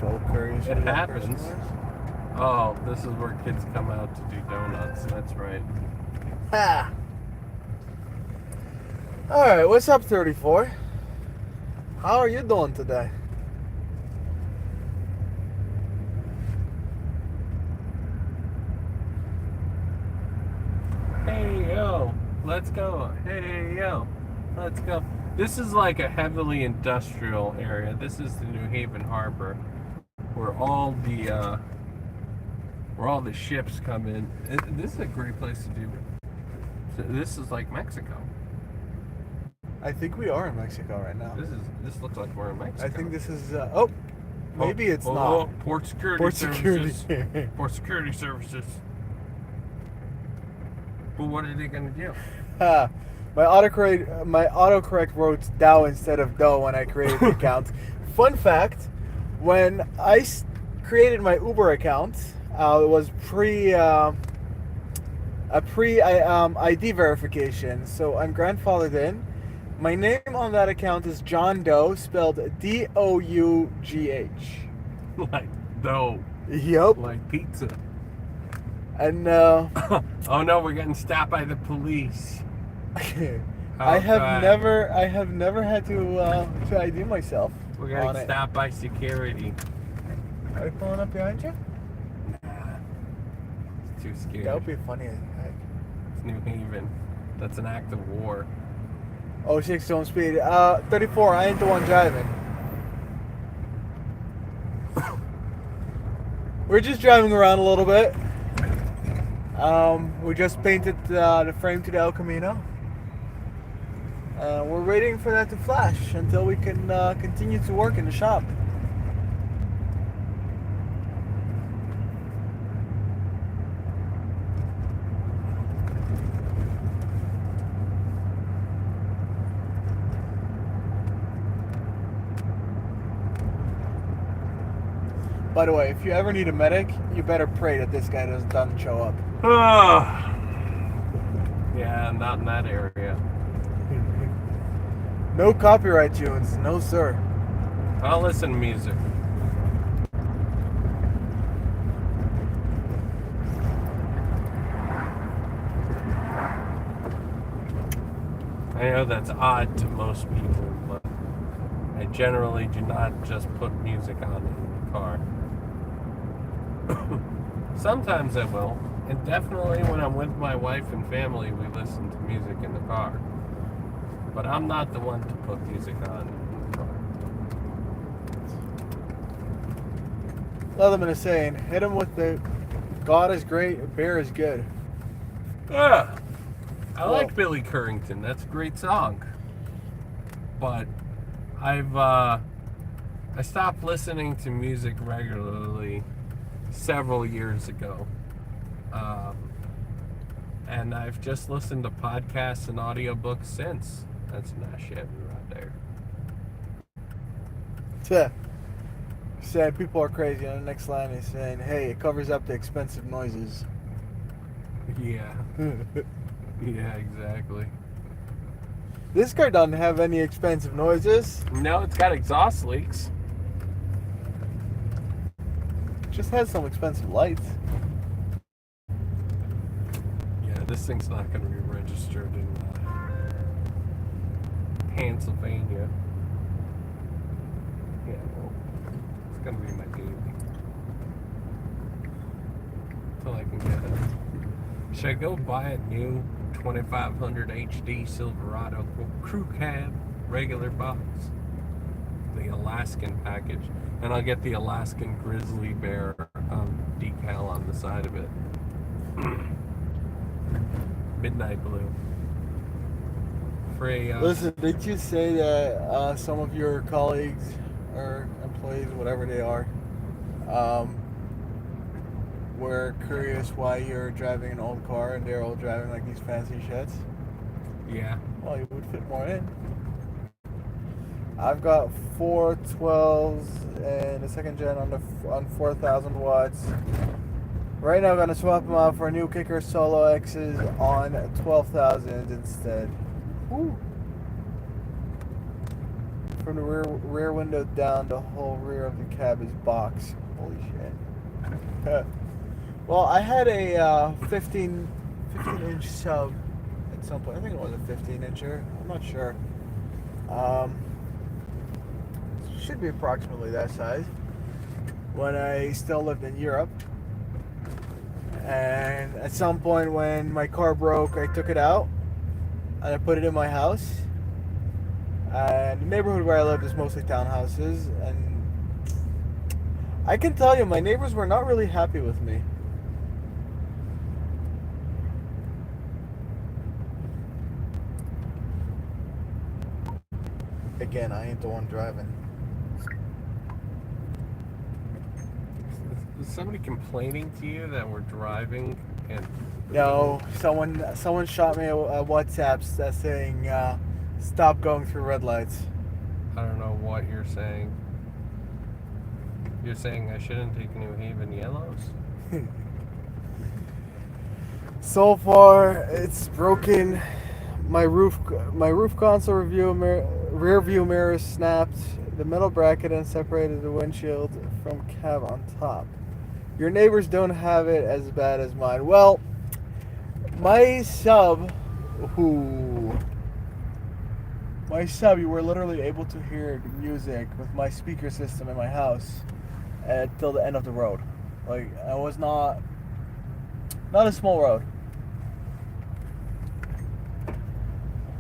So curious. It happens. Oh, this is where kids come out to do donuts. That's right. Ha! Alright, what's up, 34? How are you doing today? Hey, yo, let's go. Hey, yo, let's go. This is like a heavily industrial area. This is the New Haven Harbor, where all the ships come in. This is a great place to do. This is like Mexico. I think we are in Mexico right now. This looks like we're in Mexico. I think this is, maybe it's Oh, not. Port security Port security. services. Port security services. Well, what are they gonna do? My autocorrect wrote Dow instead of Doe when I created the account. Fun fact, when I created my Uber account, it was ID verification, so I'm grandfathered in. My name on that account is John Doe, spelled D-O-U-G-H. Like dough. Yup. Like pizza. And Oh no, we're getting stopped by the police. I have God. never had to ID myself. We're on getting it. stopped by security. Are they pulling up behind you? It's too scary. That would be funny as heck. It's New Haven. That's an act of war. Oh, 6 zone speed. 34, I ain't the one driving. We're just driving around a little bit. We just painted the frame to the El Camino. We're waiting for that to flash until we can continue to work in the shop. By the way, if you ever need a medic, you better pray that this guy doesn't show up. Yeah, not in that area. No copyright tunes, no sir. I'll listen to music. I know that's odd to most people, but I generally do not just put music on in the car. Sometimes I will, and definitely when I'm with my wife and family, we listen to music in the car. But I'm not the one to put music on in the car. Leatherman is saying, hit him with the God is great, beer is good. Ah! I like Billy Currington. That's a great song. But I stopped listening to music regularly several years ago. And I've just listened to podcasts and audiobooks since. That's Nash Chevy right there. Yeah. Saying people are crazy. On the next line is saying, hey, it covers up the expensive noises. Yeah. Yeah, exactly. This car doesn't have any expensive noises. No, it's got exhaust leaks. It just has some expensive lights. Yeah, this thing's not going to be registered in Pennsylvania. Yeah, well, it's going to be my baby. Until I can get it. Should I go buy a new 2500 HD Silverado crew cab regular box? The Alaskan package. And I'll get the Alaskan grizzly bear decal on the side of it. Midnight blue. For a, Listen, did you say that some of your colleagues or employees, whatever they are, were curious why you're driving an old car and they're all driving like these fancy shits? Yeah. Well, you would fit more in. I've got 412s and a second gen on 4,000 watts. Right now I'm going to swap them out for a new Kicker Solo X's on 12,000 instead. Woo. From the rear window down, the whole rear of the cab is box. Holy shit. Well, I had a 15-inch sub at some point. I think it was a 15-incher. I'm not sure. Should be approximately that size. When I still lived in Europe. And at some point when my car broke, I took it out and I put it in my house. And the neighborhood where I lived is mostly townhouses. And I can tell you, my neighbors were not really happy with me. Again, I ain't the one driving. Is somebody complaining to you that we're driving and... No, someone shot me a WhatsApp saying, stop going through red lights. I don't know what you're saying. You're saying I shouldn't take New Haven yellows? So far, it's broken. My roof console rear view mirror snapped. The metal bracket and separated the windshield from cab on top. Your neighbors don't have it as bad as mine. Well, my sub, you were literally able to hear the music with my speaker system in my house till the end of the road. Like, I was not a small road.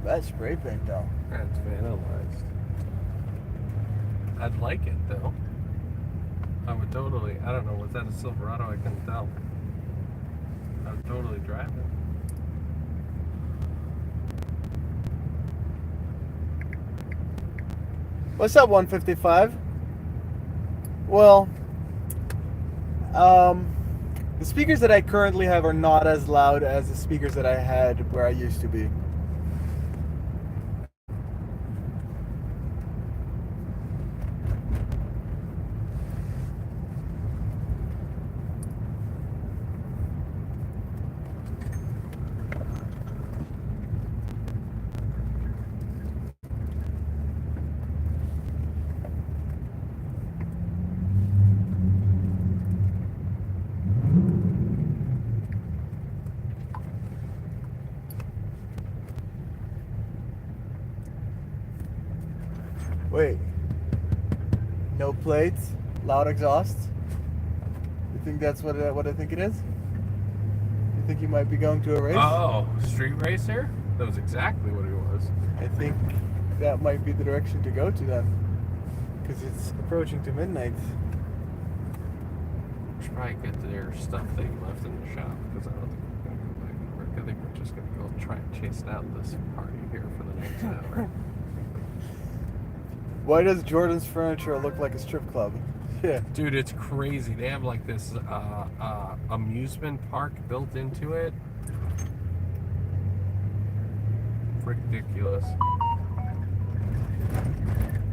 That spray paint though. That's vandalized. I'd like it though. I would totally, I don't know, was that a Silverado? I couldn't tell. I would totally drive it. What's up, 155? Well, the speakers that I currently have are not as loud as the speakers that I had where I used to be. Wait. No plates, loud exhaust. You think that's what I think it is? You think you might be going to a race? Oh, street racer? That was exactly what it was. I think that might be the direction to go to then, because it's approaching to midnight. Should probably get their stuff they left in the shop because I don't think we're gonna go back and work. I think we're just just gonna go try and chase down this party here for the next hour. Why does Jordan's furniture look like a strip club? Yeah. Dude, it's crazy. They have like this amusement park built into it. Ridiculous.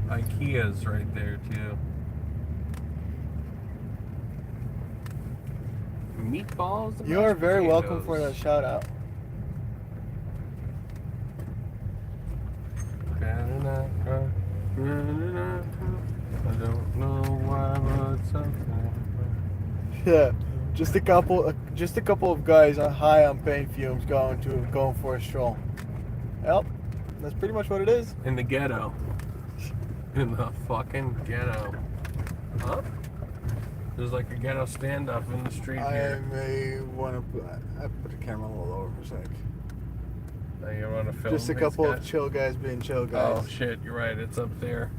IKEA's right there too. Meatballs. and You are mashed very welcome for potatoes. that shout out. I don't know why, but something. Yeah. Just a couple of guys on high on paint fumes going for a stroll. Yep. That's pretty much what it is. In the ghetto. In the fucking ghetto. Huh? There's like a ghetto stand-up in the street I here. may want to put the camera a little lower for a sec. Now you want to film Just a these couple guys? of chill guys being chill guys. Oh shit, you're right. It's up there.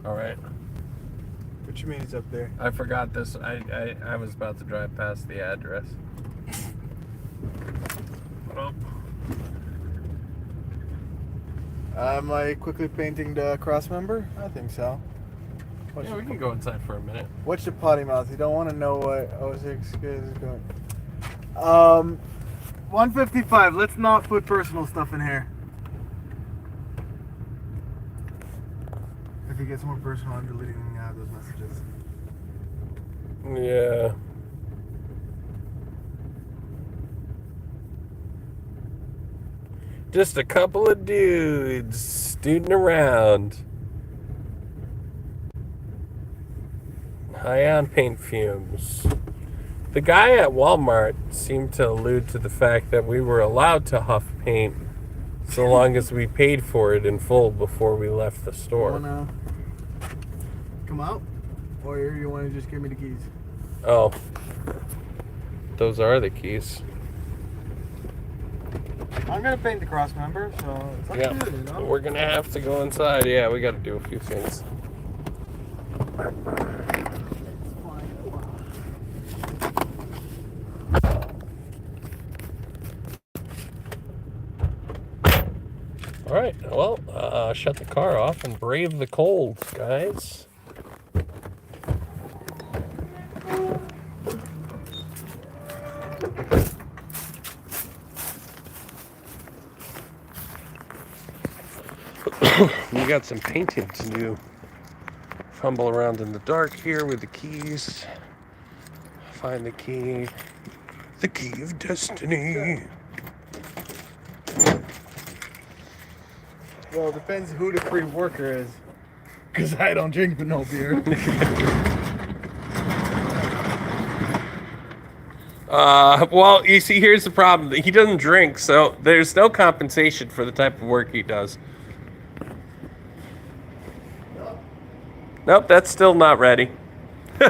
All right. What you mean it's up there? I forgot this. I was about to drive past the address. Oh. Am I quickly painting the cross member? I think so. Yeah, we can go inside for a minute. Watch the potty mouth. You don't want to know what 06 is going. 155. Let's not put personal stuff in here. If it gets more personal, I'm deleting those messages. Yeah. Just a couple of dudes studing around. High on paint fumes. The guy at Walmart seemed to allude to the fact that we were allowed to huff paint so long as we paid for it in full before we left the You store. wanna come out, or you want to just give me the keys? Oh. Those are the keys. I'm gonna paint the cross member, so it's up Yeah. to you, you know? We're gonna have to go inside. Yeah, we gotta do a few things. All right, well, shut the car off and brave the cold, guys. We got some painting to do. Fumble around in the dark here with the keys. Find the key. The key of destiny. Well, it depends who the free worker is. Because I don't drink no beer. Well, you see, here's the problem. He doesn't drink, so there's no compensation for the type of work he does. Nope, that's still not ready. All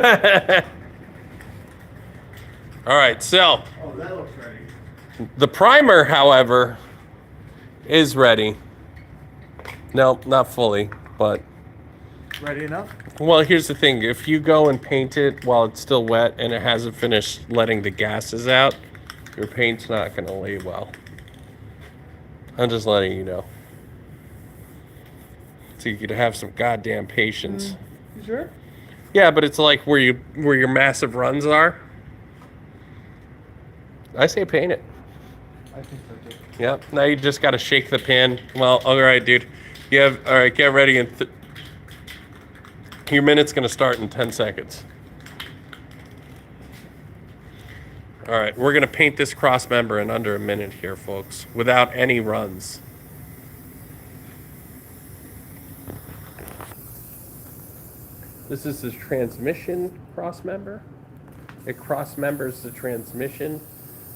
right, so Oh, that looks ready. the primer, however, is ready. No, not fully, but Ready enough? well, here's the thing. If you go and paint it while it's still wet and it hasn't finished letting the gases out, your paint's not going to lay well. I'm just letting you know. So you could have some goddamn patience. You sure? Yeah, but it's like where your massive runs are. I say paint it. I think so too. Yep. Now you just got to shake the pan. Well, all right, dude. All right, get ready. Your minute's going to start in 10 seconds. All right, we're going to paint this cross member in under a minute here, folks, without any runs. This is the transmission cross member. It cross members the transmission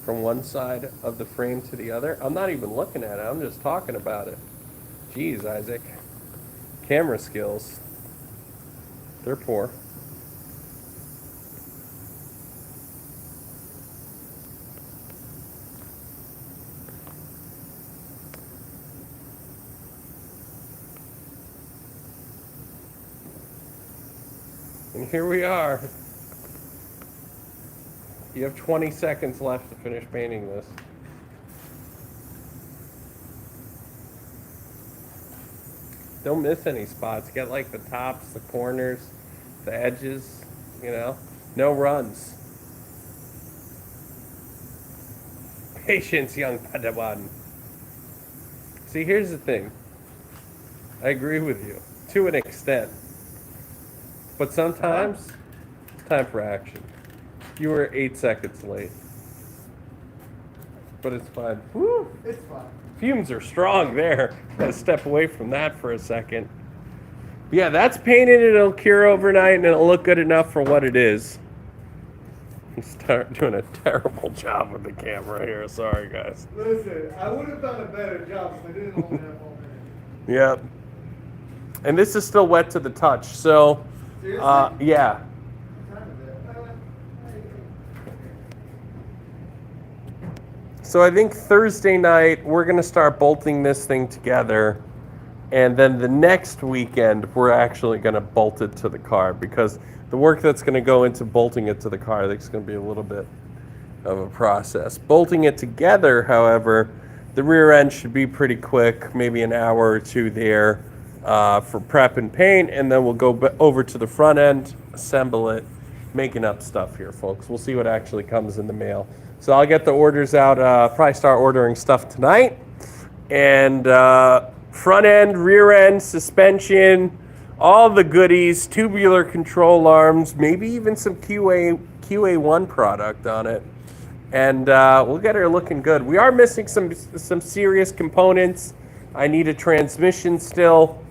from one side of the frame to the other. I'm not even looking at it. I'm just talking about it. Jeez, Isaac. Camera skills. They're poor. And here we are. You have 20 seconds left to finish painting this. Don't miss any spots. Get like the tops, the corners, the edges, you know. No runs. Patience, young Padawan. See, here's the thing. I agree with you to an extent. But sometimes, time for action. You were 8 seconds late. But it's fine. Woo! It's fine. Fumes are strong there. Gotta step away from that for a second. Yeah, that's painted. It'll cure overnight and it'll look good enough for what it is. I'm doing a terrible job with the camera here. Sorry, guys. Listen, I would have done a better job if I didn't only have 1 minute. Yep. And this is still wet to the touch, so Seriously? yeah. What time is it? So I think Thursday night we're gonna start bolting this thing together, and then the next weekend we're actually gonna bolt it to the car, because the work that's gonna go into bolting it to the car, I think, is gonna be a little bit of a process. Bolting it together, however, the rear end should be pretty quick, maybe an hour or two there for prep and paint, and then we'll go over to the front end, assemble it, making up stuff here, folks. We'll see what actually comes in the mail. So I'll get the orders out, probably start ordering stuff tonight. And front end, rear end, suspension, all the goodies, tubular control arms, maybe even some QA1 product on it. And we'll get her looking good. We are missing some serious components. I need a transmission still,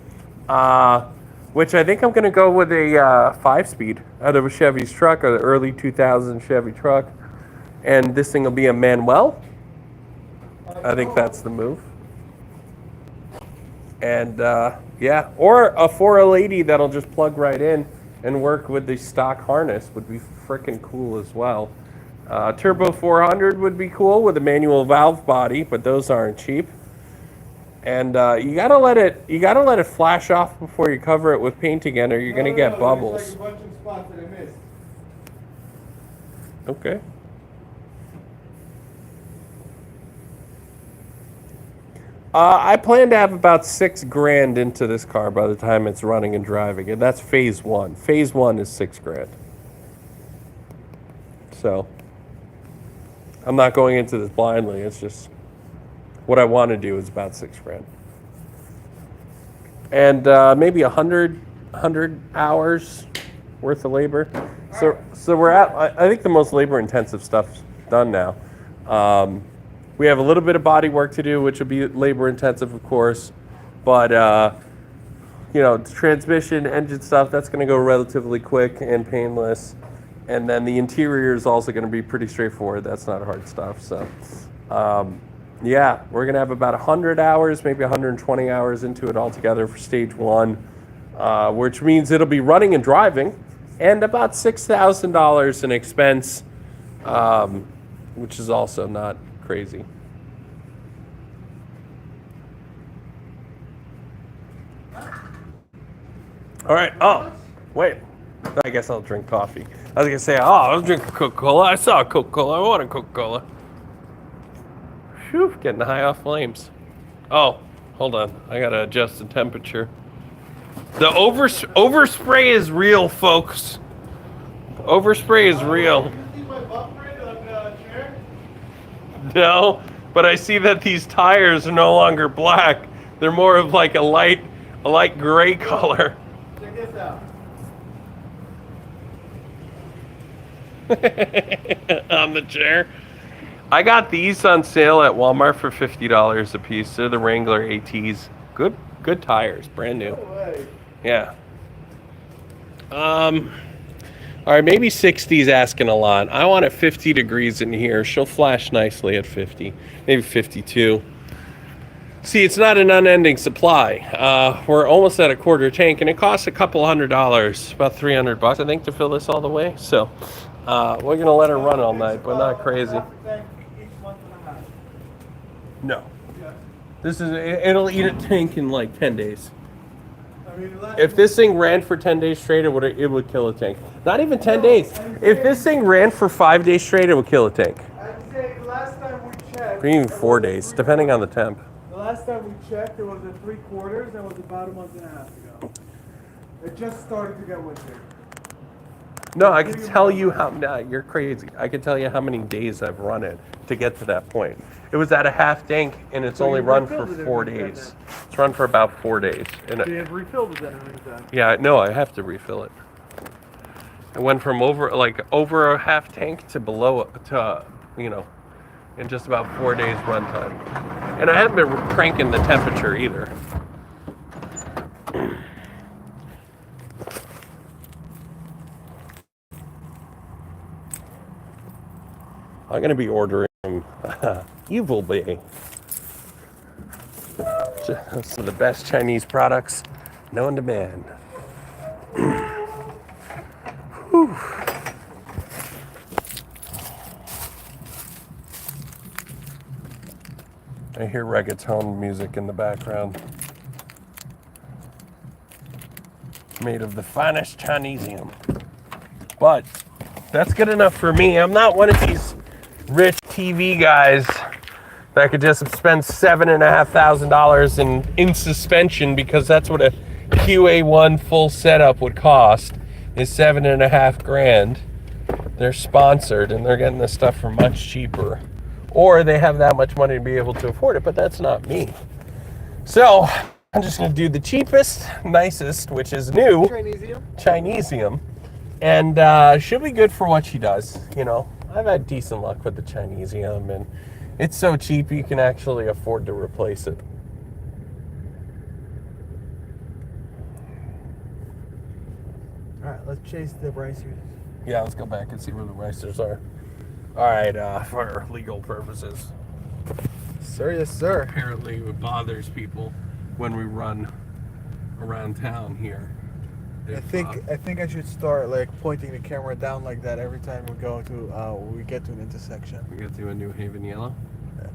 which I think I'm going to go with a 5-speed out of a Chevy's truck, or the early 2000 Chevy truck. And this thing will be a Manuel. I think that's the move. And yeah, or a 4L80 that'll just plug right in and work with the stock harness would be freaking cool as well. Turbo 400 would be cool with a manual valve body, but those aren't cheap. And you gotta let it flash off before you cover it with paint again, or you're gonna get bubbles. There's like a bunch of spots that I missed. Okay. I plan to have about $6,000 into this car by the time it's running and driving, and that's phase 1. Phase 1 is $6,000. So I'm not going into this blindly. It's just what I want to do is about $6,000, and maybe 100 hours worth of labor. So we're at. I think the most labor-intensive stuff's done now. We have a little bit of body work to do, which will be labor-intensive, of course, but you know, transmission, engine stuff, that's going to go relatively quick and painless. And then the interior is also going to be pretty straightforward. That's not hard stuff. So, yeah, we're going to have about 100 hours, maybe 120 hours into it altogether for stage 1, which means it'll be running and driving, and about $6,000 in expense, which is also not crazy. All right. Oh, wait. I guess I'll drink coffee. I was gonna say, oh, I'll drink a Coca-Cola. I saw a Coca-Cola. I want a Coca-Cola. Phew, getting high off flames. Oh, hold on. I gotta adjust the temperature. The overspray is real, folks. Overspray is real. You see my butt print on the chair? No, but I see that these tires are no longer black. They're more of like a light gray color. Check this out. On the chair. I got these on sale at Walmart for $50 a piece. They're the Wrangler ATs. Good tires, brand new. No way. Yeah. All right, maybe 60's asking a lot. I want it 50 degrees in here. She'll flash nicely at 50, maybe 52. See, it's not an unending supply. We're almost at a quarter tank, and it costs a couple $100, about $300, I think, to fill this all the way. So we're gonna let her run all night, but not crazy. No, it'll eat a tank in like 10 days. If this thing ran for 10 days straight, it would kill a tank. Not even 10 days. If this thing ran for 5 days straight, it would kill a tank. I'd say last time we checked. Or even 4 days, depending on the temp. The last time we checked, it was at 3/4. That was about a month and a half ago. It just started to get winter. No, I can tell you how. Nah, you're crazy. I can tell you how many days I've run it to get to that point. It was at a half tank, and it's So only you run for refilled it 4 every days. time It's run for about 4 days. And So you have refilled it then every time. yeah, no, I have to refill it. It went from over a half tank to below to in just about 4 days runtime. And I haven't been cranking the temperature either. I'm gonna be ordering from Evil Bay. Some of the best Chinese products known to man. Whew. I hear reggaeton music in the background. Made of the finest Chinesium. But that's good enough for me. I'm not one of these rich TV guys that could just spend $7,500 in suspension, because that's what a QA1 full setup would cost, is $7,500. They're sponsored and they're getting this stuff for much cheaper, or they have that much money to be able to afford it, but that's not me. So I'm just gonna do the cheapest, nicest, which is new, Chinesium, and she'll be good for what she does. I've had decent luck with the Chinesium, and it's so cheap you can actually afford to replace it. All right, let's chase the ricers. Yeah, let's go back and see where the ricers are. All right, for legal purposes. Sir, yes, sir. Apparently it bothers people when we run around town here. I think I should start pointing the camera down like that every time we go to we get to an intersection. We get to a New Haven yellow. Yeah.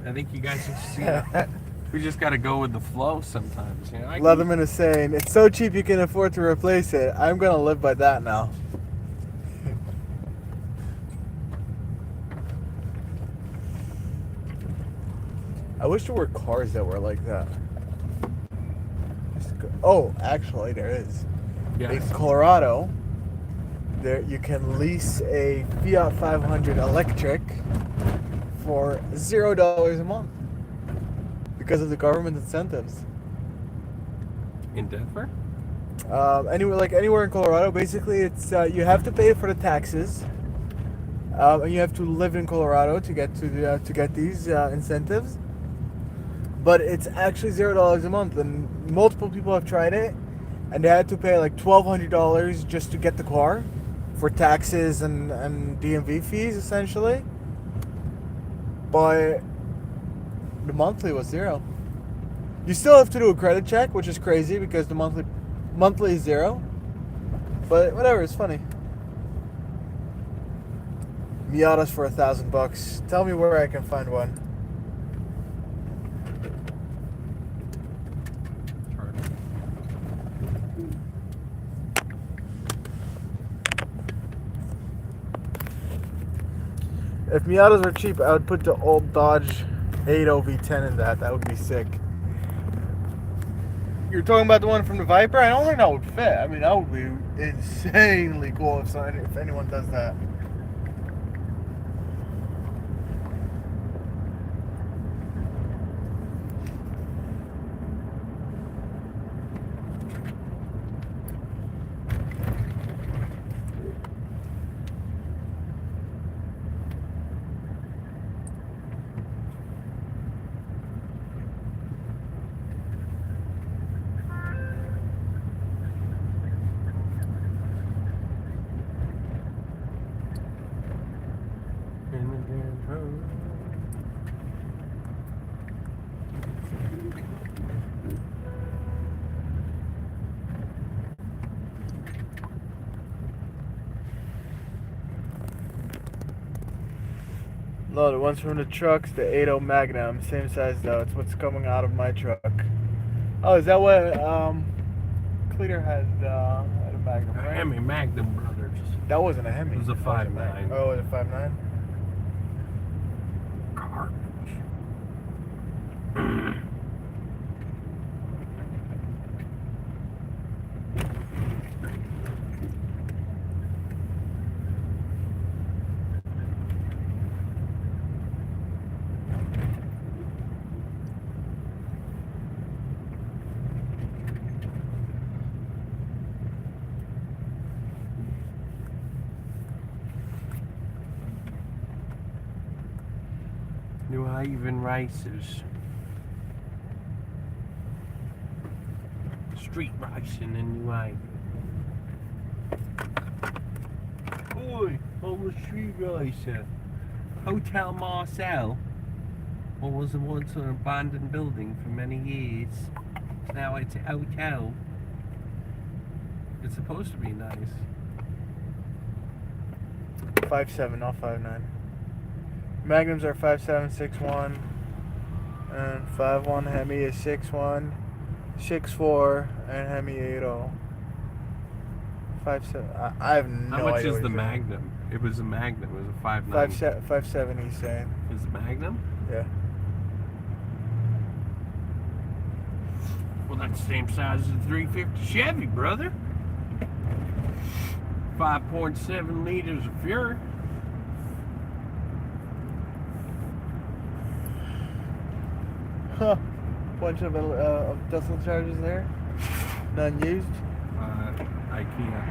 I think you guys should see that. We just got to go with the flow sometimes. Leatherman is saying it's so cheap you can afford to replace it. I'm gonna live by that now. I wish there were cars that were like that. Oh, actually, there is. Yes. In Colorado, there you can lease a Fiat 500 electric for $0 a month because of the government incentives. In Denver? Anywhere in Colorado, basically, it's you have to pay for the taxes, and you have to live in Colorado to get to get these incentives. But it's actually $0 a month, and multiple people have tried it, and they had to pay like $1,200 just to get the car for taxes and DMV fees, essentially. But the monthly was $0. You still have to do a credit check, which is crazy because the monthly is $0. But whatever, it's funny. Miatas for $1,000. Tell me where I can find one. If Miatas were cheap, I would put the old Dodge 80 V10 in that. That would be sick. You're talking about the one from the Viper? I don't think that would fit. I mean, that would be insanely cool if anyone does that. No, the ones from the trucks, the 80 Magnum, same size though. It's what's coming out of my truck. Oh, is that what Cleater had a Magnum, right? Hemi Magnum Brothers. That wasn't a Hemi. It was a 5.9. Oh, was it 5.9? New Haven races. Street racing in New Haven. Oi, I'm a street racer. Hotel Marcel. What was once an abandoned building for many years. Now it's a hotel. It's supposed to be nice. 5.7, not 5.9. Magnums are 5.7, 6.1, and 5.1. Hemi is 6.1, 6.4, and Hemi 8.0. 5.7. I have no idea. How much what is he's the saying. Magnum? It was a Magnum. It was a 5.9. 5.7. He's saying. Is it Magnum? Yeah. Well, that's the same size as a 350 Chevy, brother. 5.7 liters of fury. Huh. Bunch of Tesla chargers there. None used. IKEA.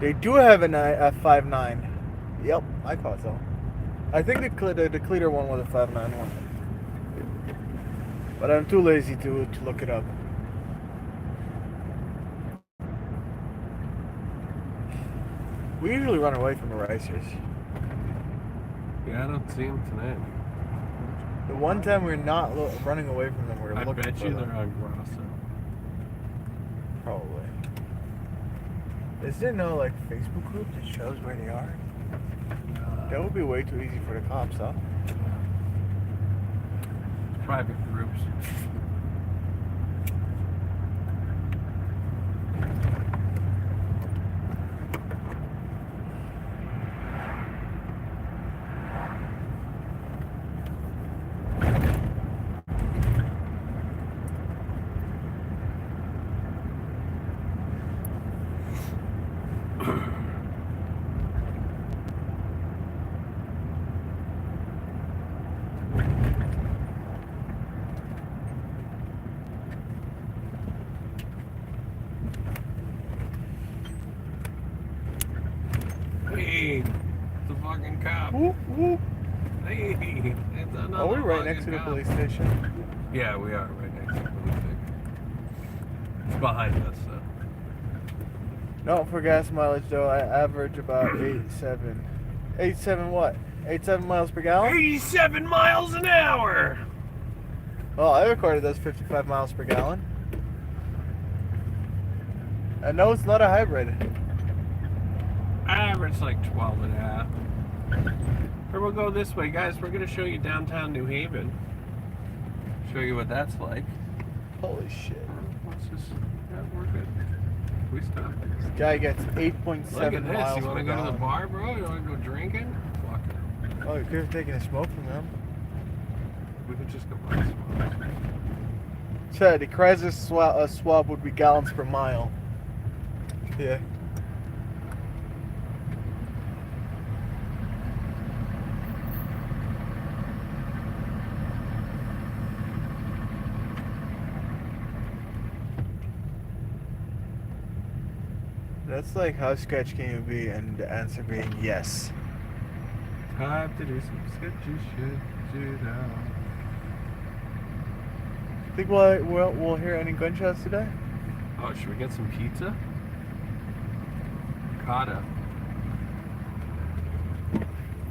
They do have a 5.9. Yep, I thought so. I think the Cleater one was a 5.9 one. But I'm too lazy to look it up. We usually run away from the racers. Yeah, I don't see them tonight. The one time we're not running away from them, we're I looking bet for you them. they're on Grosso. Probably. Is there no like Facebook group that shows where they are? That would be way too easy for the cops, huh? Private groups. Hey, the fucking cop. Whoop, whoop. Hey, it's another Are we right next to fucking the cop. police station? Yeah, we are right next to the police station. It's behind us, though. No, for gas mileage though, I average about 8.7. 8.7 what? 8.7 miles per gallon? 87 miles an hour! Well, I recorded those 55 miles per gallon. And no, it's not a hybrid. I average like 12 and a half. Or we'll go this way, guys. We're going to show you downtown New Haven. Show you what that's like. Holy shit. Let's just, yeah, we're good. We stop. This guy gets 8.7 Look at this. miles You want per to go to the gallon. bar, bro? You want to go drinking? Fuck it. Oh, you could have taken a smoke from them. We could just go buy some. Said the Chrysler swab would be gallons per mile. Yeah. That's like, how sketch can you be, and the answer being yes. Time to do some sketchy shit. Think we'll hear any gunshots today? Oh, should we get some pizza? Cotta.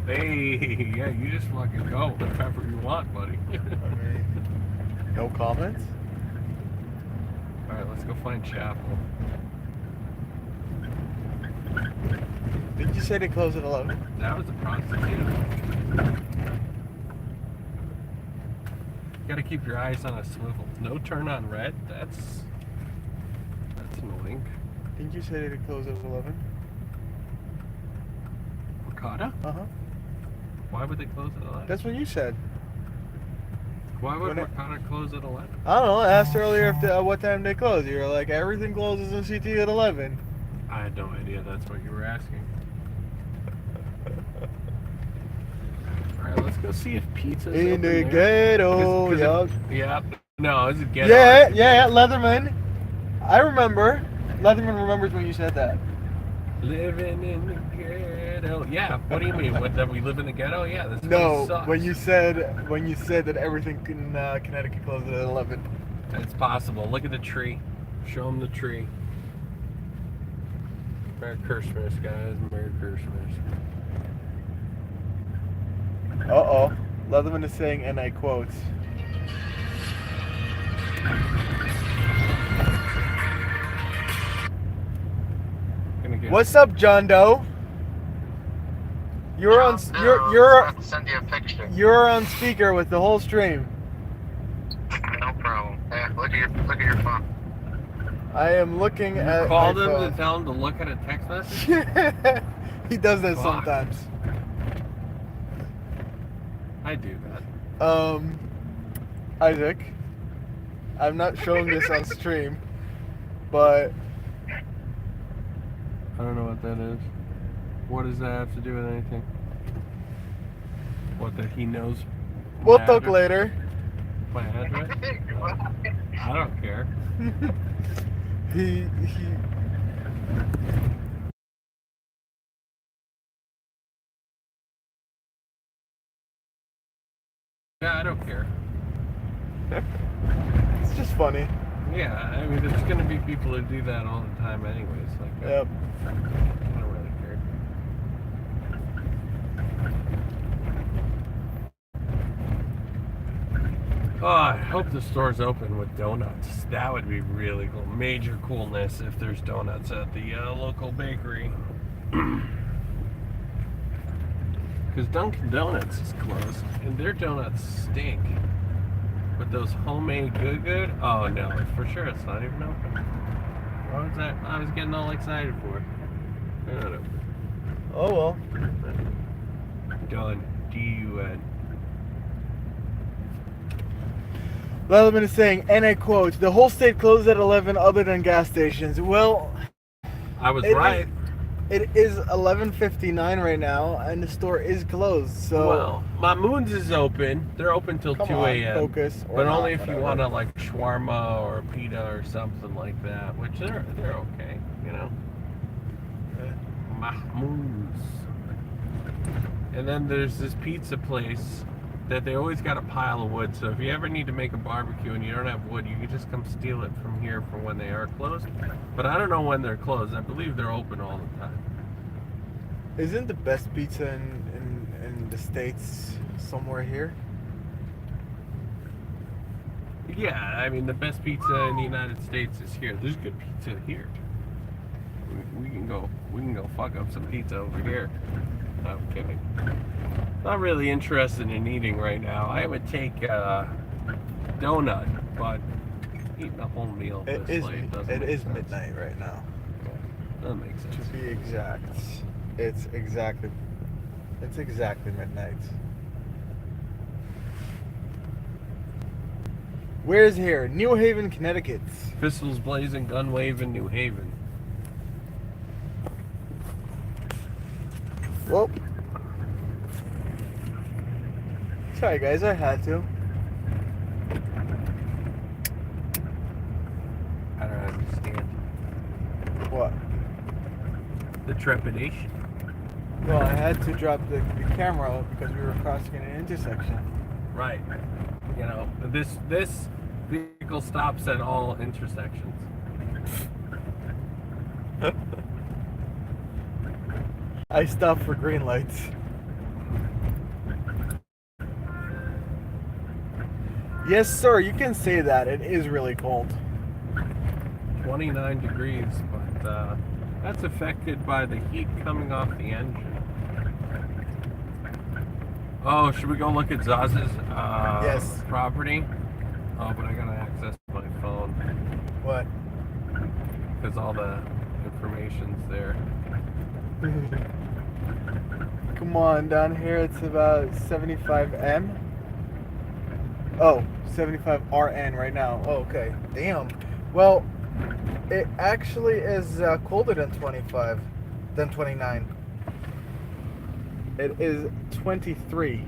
Hey, yeah, you just fucking go whatever you want, buddy. I mean, no comments? Alright, let's go find Chapel. Didn't you say they close at 11? That was a prostitute. Gotta keep your eyes on a swivel. No turn on red? That's annoying. Didn't you say they close at 11? Wakata? Uh-huh. Why would they close at 11? That's what you said. Why would when it- Wakata close at 11? I don't know. I asked earlier if what time they close. You were like, everything closes in CT at 11. I had no idea that's what you were asking. Alright, let's go see if pizza's In open the there. ghetto, 'Cause yup. yeah. No, is it ghetto? Yeah, Leatherman. I remember. Leatherman remembers when you said that. Living in the ghetto. ghetto. Yeah. What do you mean? What, that we live in the ghetto? Yeah. This place No, sucks. when you said that everything in Connecticut closes at 11. It's possible. Look at the tree. Show them the tree. Merry Christmas, guys. Merry Christmas. Uh-oh. Leatherman is saying, and I quote, "What's up, John Doe? You're on Send you a picture. you're on speaker with the whole stream. No problem. Hey, look at your phone. I am looking at Call my them phone. to tell them to look at a text message? He does that Fuck. sometimes. I do that. Isaac, I'm not showing this on stream, but I don't know what that is. What does that have to do with anything? What, that he knows we'll my talk address? later. My address? I don't care. He Yeah, I don't care. it's just funny. Yeah, I mean, there's gonna be people who do that all the time anyways. Like, Yep. I don't really care. Oh, I hope the store's open with donuts. That would be really cool. Major coolness if there's donuts at the local bakery. Because Dunkin' Donuts is closed, and their donuts stink. But those homemade good, oh no, for sure it's not even open. What was that? I was getting all excited for. They're not open. Oh well. Done. D-U-N. Leatherman is saying, and I quote, "The whole state closes at 11 other than gas stations." Well, I was It right. it is 11:59 right now, and the store is closed. So Well, Mahmoud's is open. They're open till come 2 on, a.m. focus. Or But not, only if you whatever. want to like shawarma or pita or something like that, which they're okay, you know. Mahmoud's. And then there's this pizza place that they always got a pile of wood. So if you ever need to make a barbecue and you don't have wood, you can just come steal it from here for when they are closed. But I don't know when they're closed. I believe they're open all the time. Isn't the best pizza in the States somewhere here? Yeah, I mean the best pizza in the United States is here. There's good pizza here. We can go fuck up some pizza over here. No, I'm kidding. Not really interested in eating right now. I would take a donut, but eating a whole meal It this is late doesn't it make is sense. midnight right now. That makes sense. To be exact, it's exactly midnight. Where's here? New Haven, Connecticut. Pistols blazing, gun waving, New Haven. Well, sorry guys, I had to. I don't understand. What? The trepidation. Well, I had to drop the camera because we were crossing an intersection. Right. You know, this vehicle stops at all intersections. I stopped for green lights. Yes, sir, you can say that. It is really cold. 29 degrees, but that's affected by the heat coming off the engine. Oh, should we go look at Zaz's Yes. property? Oh, but I gotta access my phone What? because all the information's there. Come on, down here it's about 75 M. Oh, 75 RN right now. Oh, okay. Damn. Well, it actually is colder than 29. It is 23.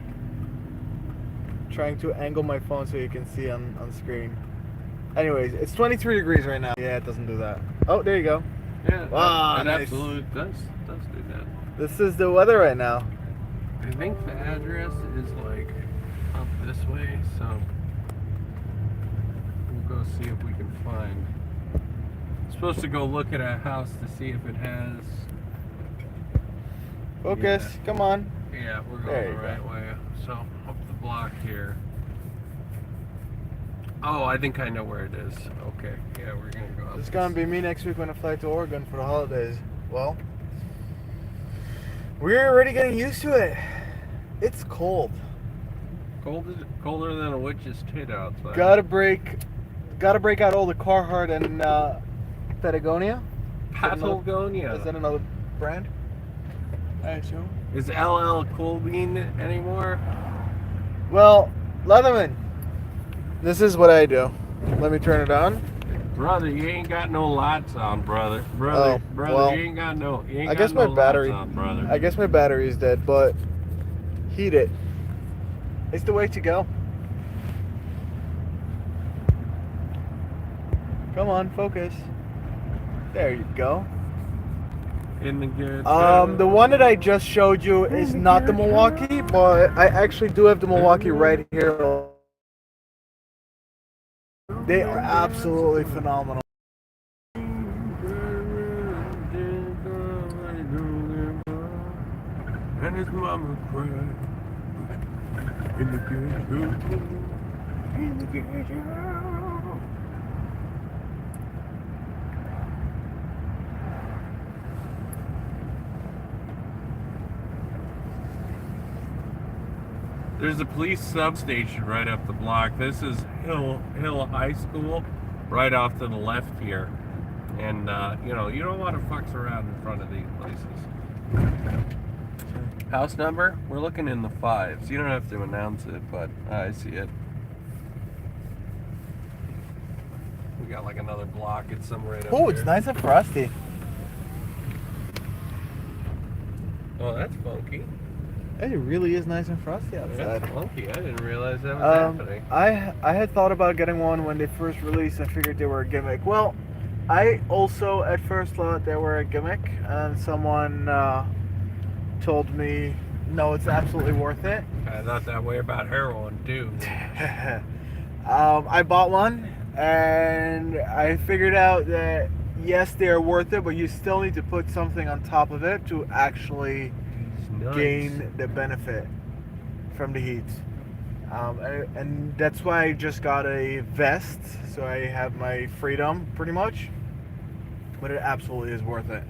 Trying to angle my phone so you can see on screen. Anyways, it's 23 degrees right now. Yeah, it doesn't do that. Oh, there you go. Yeah, Wow, it nice. absolutely does do that. This is the weather right now. I think the address is like up this way, so we'll go see if we can find. Supposed to go look at a house to see if it has. Focus, come on. Yeah, we're There going you the right way. So up the block here. Oh, I think I know where it is. Okay, yeah, we're gonna go up. It's gonna be me next week when I fly to Oregon for the holidays. Well, we're already getting used to it. It's cold. Colder than a witch's tit outside. Gotta break out all the Carhartt and Patagonia. Patagonia. Is that another brand? I assume. Is LL Cool Bean anymore? Well, Leatherman, this is what I do. Let me turn it on. Brother, you ain't got no lights on, brother. Oh, Brother, well, you ain't got no. You ain't I got guess no my battery. lights on, brother. I guess my battery is dead, but heat it. It's the way to go. Come on, focus. There you go. In the good. The one that I just showed you is not the Milwaukee, but I actually do have the Milwaukee right here. They are absolutely phenomenal. And his mama cried. In the good. In the good. There's a police substation right up the block. This is Hill High School, right off to the left here. And you know, you don't want to fucks around in front of these places. House number? We're looking in the 5s. You don't have to announce it, but I see it. We got like another block. It's somewhere right up Oh, here. it's nice and frosty. Oh, that's funky. It really is nice and frosty outside. That's funky. I didn't realize that was happening. I had thought about getting one when they first released. I figured they were a gimmick. Well, I also at first thought they were a gimmick, and someone told me, no, it's absolutely worth it. I thought that way about heroin too. I bought one, and I figured out that yes, they are worth it, but you still need to put something on top of it to actually Nice. gain the benefit from the heat. And that's why I just got a vest, so I have my freedom pretty much. But it absolutely is worth it.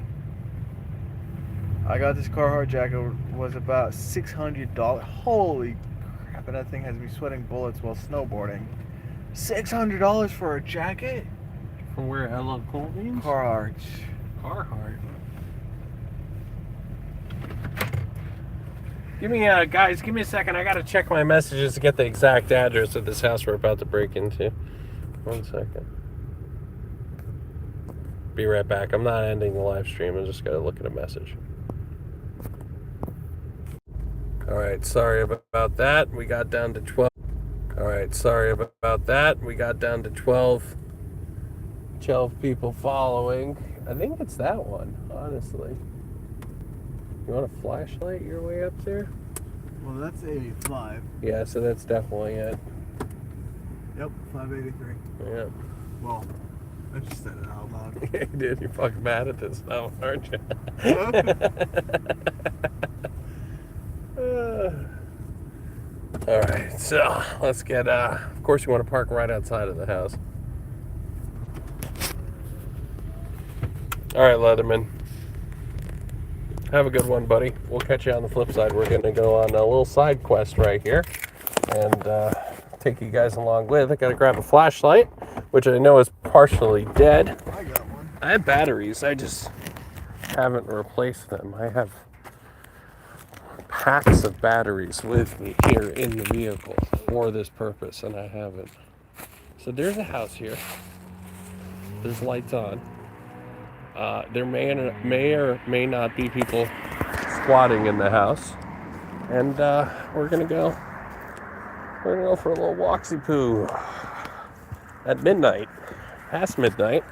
I got this Carhartt jacket, was about $600. Holy crap, and that thing has me sweating bullets while snowboarding. $600 for a jacket? From where LL Cool Beans? Carhartt. Carhartt. Give me, guys, give me a second. I gotta check my messages to get the exact address of this house we're about to break into. 1 second. Be right back. I'm not ending the live stream. I just gotta look at a message. Alright, sorry about that. We got down to 12. Alright, sorry about that. We got down to 12 people following. I think it's that one, honestly. You want a flashlight your way up there? Well, that's 85. Yeah, so that's definitely it. Yep, 583. Yeah. Well, I just said it out loud. Yeah, you did. You're fucking mad at this now, aren't you? Alright, so let's get, of course you want to park right outside of the house. Alright, Leatherman. Have a good one, buddy. We'll catch you on the flip side. We're going to go on a little side quest right here and take you guys along with. I got to grab a flashlight, which I know is partially dead. I got one. I have batteries. I just haven't replaced them. I have packs of batteries with me here in the vehicle for this purpose, and I haven't. So there's a house here. There's lights on. There may or may not be people squatting in the house, and we're gonna go for a little walksy poo at midnight, past midnight,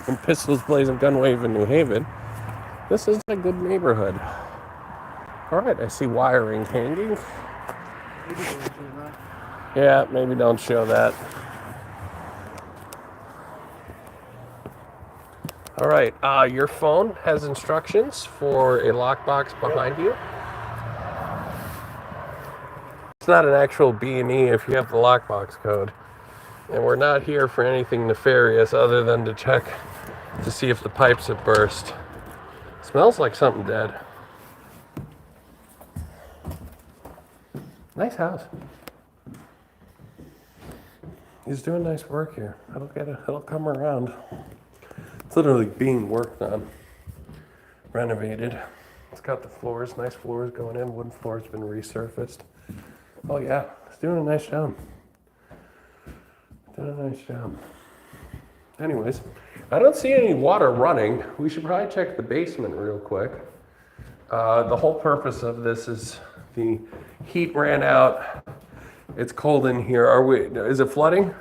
when pistols blazing, gun waving, New Haven. This is a good neighborhood. All right, I see wiring hanging. Yeah, maybe don't show that. All right, your phone has instructions for a lockbox behind you. It's not an actual B&E if you have the lockbox code. And we're not here for anything nefarious other than to check to see if the pipes have burst. Smells like something dead. Nice house. He's doing nice work here. It'll come around. It's literally being worked on, renovated. It's got the floors, nice floors going in. Wooden floor's been resurfaced. Oh yeah, it's doing a nice job. Doing a nice job. Anyways, I don't see any water running. We should probably check the basement real quick. The whole purpose of this is the heat ran out. It's cold in here. Is it flooding?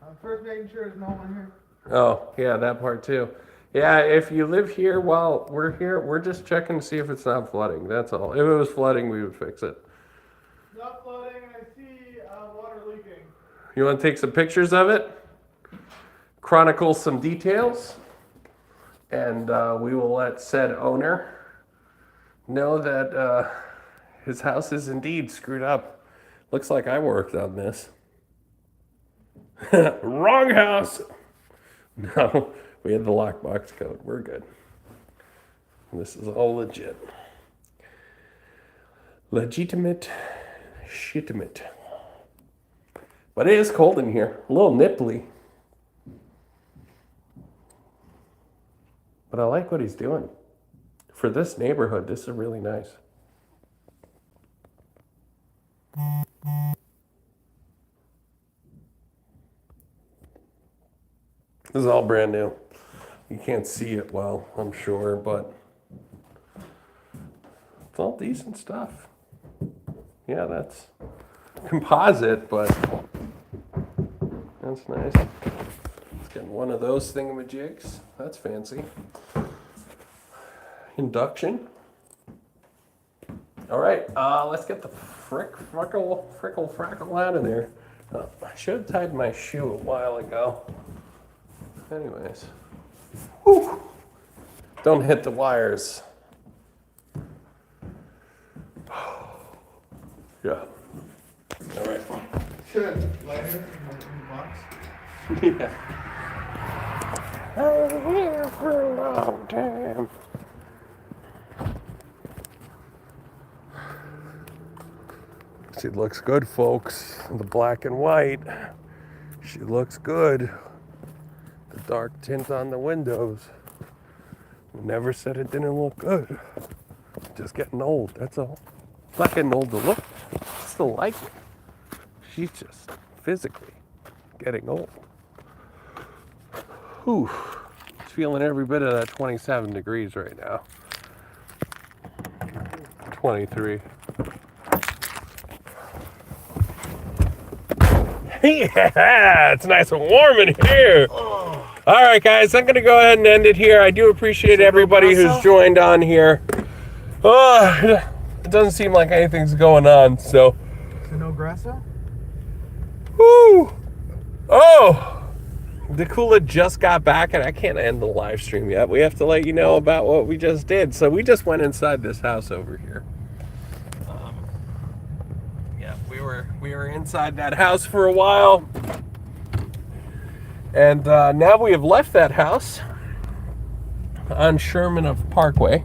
I'm first making sure there's no one here. Oh, yeah, that part too. Yeah, if you live here while we're here, we're just checking to see if it's not flooding. That's all. If it was flooding, we would fix it. Not flooding. I see water leaking. You want to take some pictures of it? Chronicle some details? And we will let said owner know that his house is indeed screwed up. Looks like I worked on this. Wrong house! No, we had the lockbox code. We're good. This is all legit. Legitimate, shitimate. But it is cold in here. A little nipply. But I like what he's doing. For this neighborhood, this is really nice. This is all brand new. You can't see it well, I'm sure, but it's all decent stuff. Yeah, that's composite, but that's nice. It's getting one of those thingamajigs. That's fancy. Induction. All right, let's get the frickle out of there. I should have tied my shoe a while ago. Anyways. Whew. Don't hit the wires. Yeah. All right. Should I lighter in the box? Yeah. I'm here for a long time. She looks good, folks. The black and white. She looks good. The dark tint on the windows. Never said it didn't look good. Just getting old, that's all. Not getting old to look. Still like it. She's just physically getting old. Whew. Feeling every bit of that 27 degrees right now. 23. Yeah, it's nice and warm in here. All right, guys, I'm going to go ahead and end it here. I do appreciate everybody who's joined on here. It doesn't seem like anything's going on, so. Is there no grasso? Woo! Oh! The Kula just got back, and I can't end the live stream yet. We have to let you know about what we just did. So we just went inside this house over here. Yeah, we were inside that house for a while. And now we have left that house on Sherman of Parkway.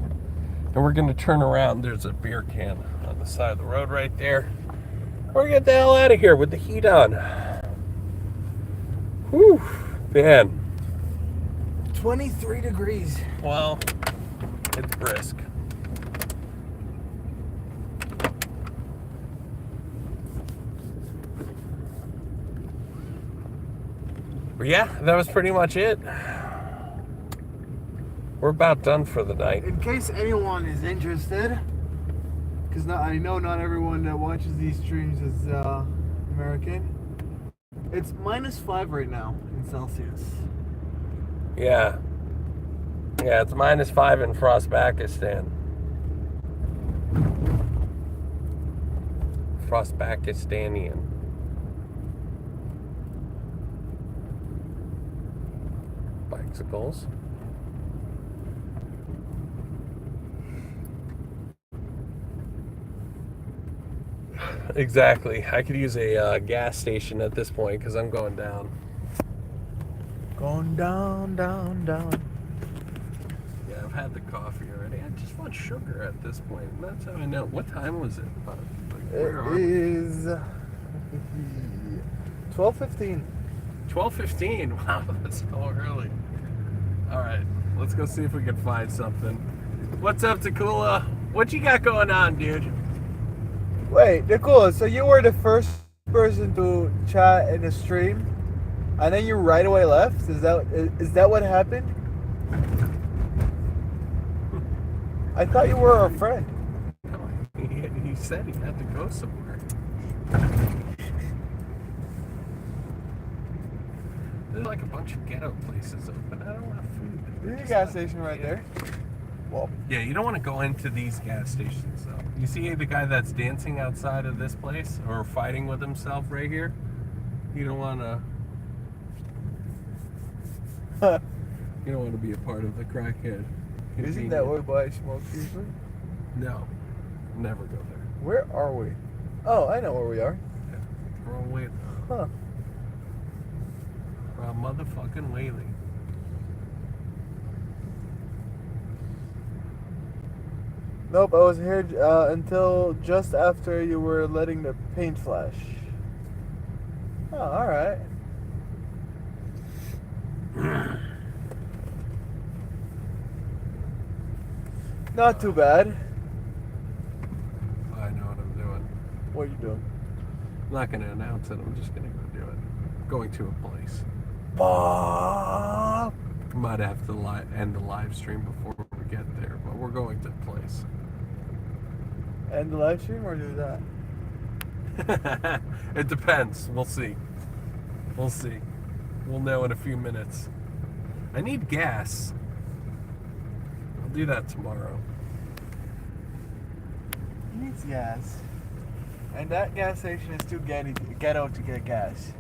And we're going to turn around. There's a beer can on the side of the road right there. We're going to get the hell out of here with the heat on. Whew, man. 23 degrees. Well, it's brisk. But yeah, that was pretty much it. We're about done for the night. In case anyone is interested, because I know not everyone that watches these streams is American. It's -5 right now in Celsius. Yeah. Yeah, it's -5 in Frostbakistan. Frostbakistanian. Bicycles. Exactly. I could use a gas station at this point because I'm going down. Going down, down, down. Yeah, I've had the coffee already. I just want sugar at this point. And that's how I know. What time was it? Where are It we? is 12:15. 12:15. Wow, that's so early. All right, let's go see if we can find something. What's up, Takula? What you got going on, dude? Wait, Nicole, so you were the first person to chat in the stream, and then you right away left? Is that what happened? I thought you were our friend. No, he said he had to go somewhere. There's like a bunch of ghetto places open. I don't want food. There's a gas station right there. Well, Yeah, you don't want to go into these gas stations, though. You see the guy that's dancing outside of this place or fighting with himself right here? You don't want to. You don't want to be a part of the crackhead. isn't that where I smoke usually? No, never go there. Where are we? Oh, I know where we are. Wrong way. Huh. Wrong motherfucking Whaley. Nope, I was here until just after you were letting the paint flash. Oh, alright. Not too bad. I know what I'm doing. What are you doing? I'm not going to announce it. I'm just going to go do it. Going to a place. Bob! Might have to end the live stream before we get there, but we're going to the place. End the live stream or do that? It depends. We'll see. We'll see. We'll know in a few minutes. I need gas. I'll do that tomorrow. He needs gas. And that gas station is too ghetto to get gas.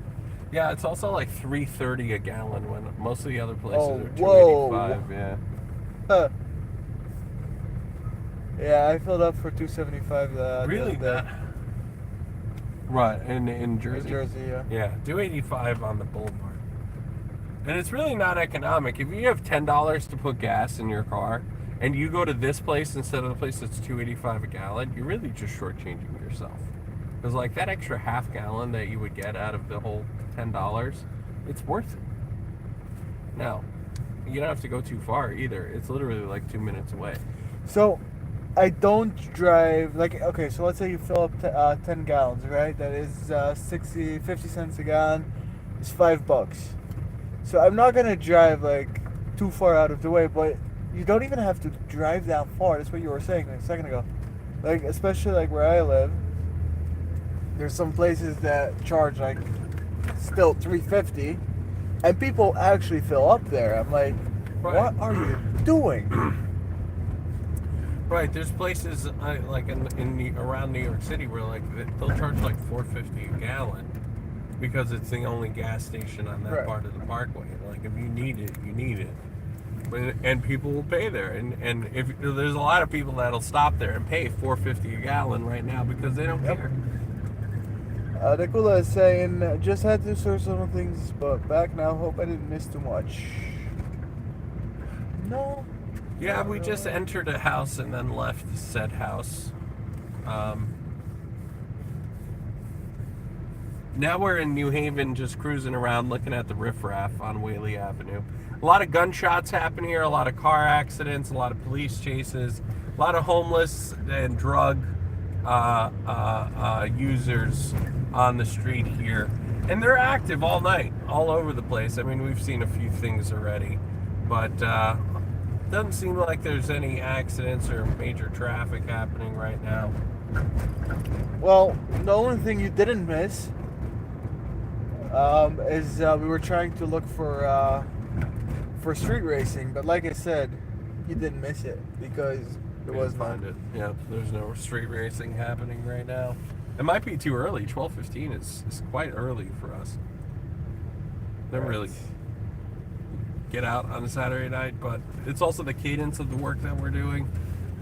Yeah, it's also like $3.30 a gallon when most of the other places Oh, are whoa. $2.85. Yeah. Huh. Yeah, I filled up for $2.75 the Really? other day. Right, in Jersey. In Jersey, yeah. Yeah, $2.85 on the Boulevard. And it's really not economic. If you have $10 to put gas in your car and you go to this place instead of the place that's $2.85 a gallon, you're really just shortchanging yourself. Because like that extra half gallon that you would get out of the whole $10, it's worth it. Now, you don't have to go too far either. It's literally like 2 minutes away. So, I don't drive, like, okay, so let's say you fill up 10 gallons, right? That is 50 cents a gallon. It's $5. So I'm not going to drive, like, too far out of the way, but you don't even have to drive that far. That's what you were saying like a second ago. Like, especially, like, where I live, there's some places that charge, like, still $3.50, and people actually fill up there. I'm like, Right. what are you doing? Right, there's places like around New York City where like they'll charge like $4.50 a gallon because it's the only gas station on that Right. part of the parkway. Like if you need it, you need it. And people will pay there, and if there's a lot of people that'll stop there and pay $4.50 a gallon right now because they don't Yep. care. Nicola is saying, just had to sort some things, but back now. Hope I didn't miss too much. No. Yeah, we just entered a house and then left said house. Now we're in New Haven, just cruising around, looking at the riffraff on Whaley Avenue. A lot of gunshots happen here, a lot of car accidents, a lot of police chases, a lot of homeless and drug users on the street here. And they're active all night, all over the place. I mean, we've seen a few things already, but doesn't seem like there's any accidents or major traffic happening right now. Well, the only thing you didn't miss is we were trying to look for street racing, but like I said, you didn't miss it because There was Couldn't find none. it. Yeah, there's no street racing happening right now. It might be too early. 12:15 is quite early for us. Never really get out on a Saturday night, but it's also the cadence of the work that we're doing.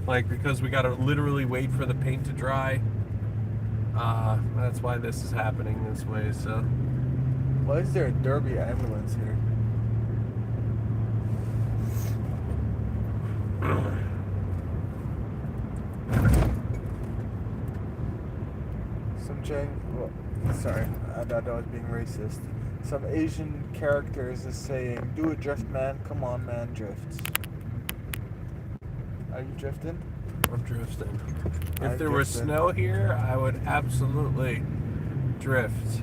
Like, because we got to literally wait for the paint to dry. That's why this is happening this way. So Why is there a Derby ambulance here? Sorry, I thought I was being racist. Some Asian characters is saying, "Do a drift, man. Come on, man, drift." Are you drifting? I'm drifting. I'm If there was drifting. snow here, I would absolutely drift.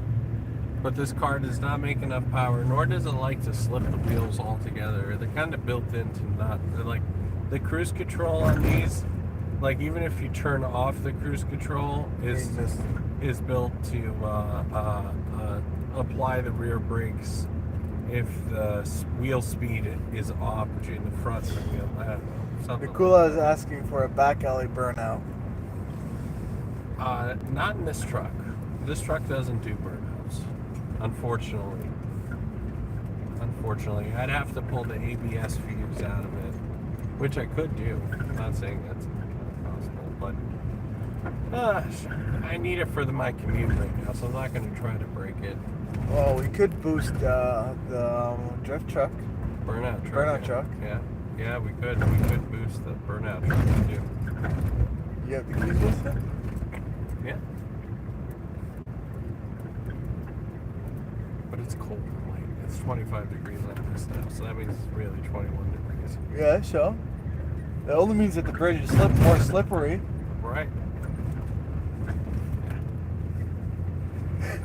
But this car does not make enough power, nor does it like to slip the wheels altogether. They're kind of built into not. They're like the cruise control on these. Like, even if you turn off the cruise control, is built to apply the rear brakes if the wheel speed is off between the front and the wheel. I don't know. Something Nikula is asking for a back alley burnout. Not in this truck. This truck doesn't do burnouts, unfortunately. Unfortunately, I'd have to pull the ABS fuse out of it, which I could do. I'm not saying that's possible, but I need it for my commute right now, so I'm not going to try to break it. Well, we could boost the drift truck. Burnout truck. Burnout truck. Yeah, we could. We could boost the burnout truck too. You have the keys with it? Yeah. But it's cold. Like, it's 25 degrees on this now, so that means it's really 21 degrees. Yeah, sure. That only means that the bridge is more slippery. Right.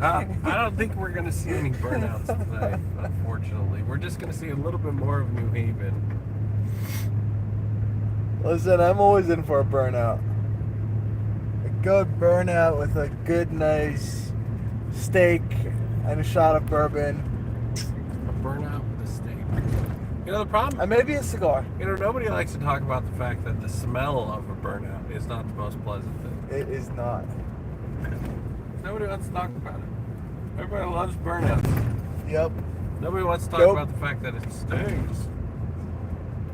I don't think we're going to see any burnouts today, unfortunately. We're just going to see a little bit more of New Haven. Listen, I'm always in for a burnout. A good burnout with a good, nice steak and a shot of bourbon. A burnout with a steak. You know, the problem? And maybe a cigar. You know, nobody likes to talk about the fact that the smell of a burnout is not the most pleasant thing. It is not. Nobody wants to talk about it. Everybody loves burnouts. Yep. Nobody wants to talk Nope. about the fact that it stinks.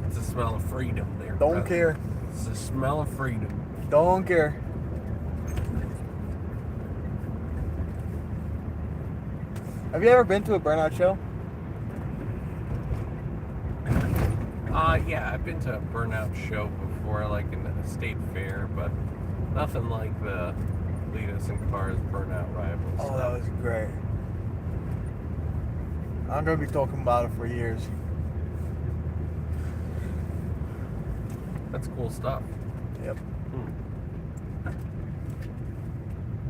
It's the smell of freedom there. Don't brother. care. It's the smell of freedom. Don't care. Have you ever been to a burnout show? Yeah, I've been to a burnout show before, like in a state fair, but nothing like the Lead Us in Cars burnout rivals. Oh, that was great. I'm gonna be talking about it for years. That's cool stuff. Yep.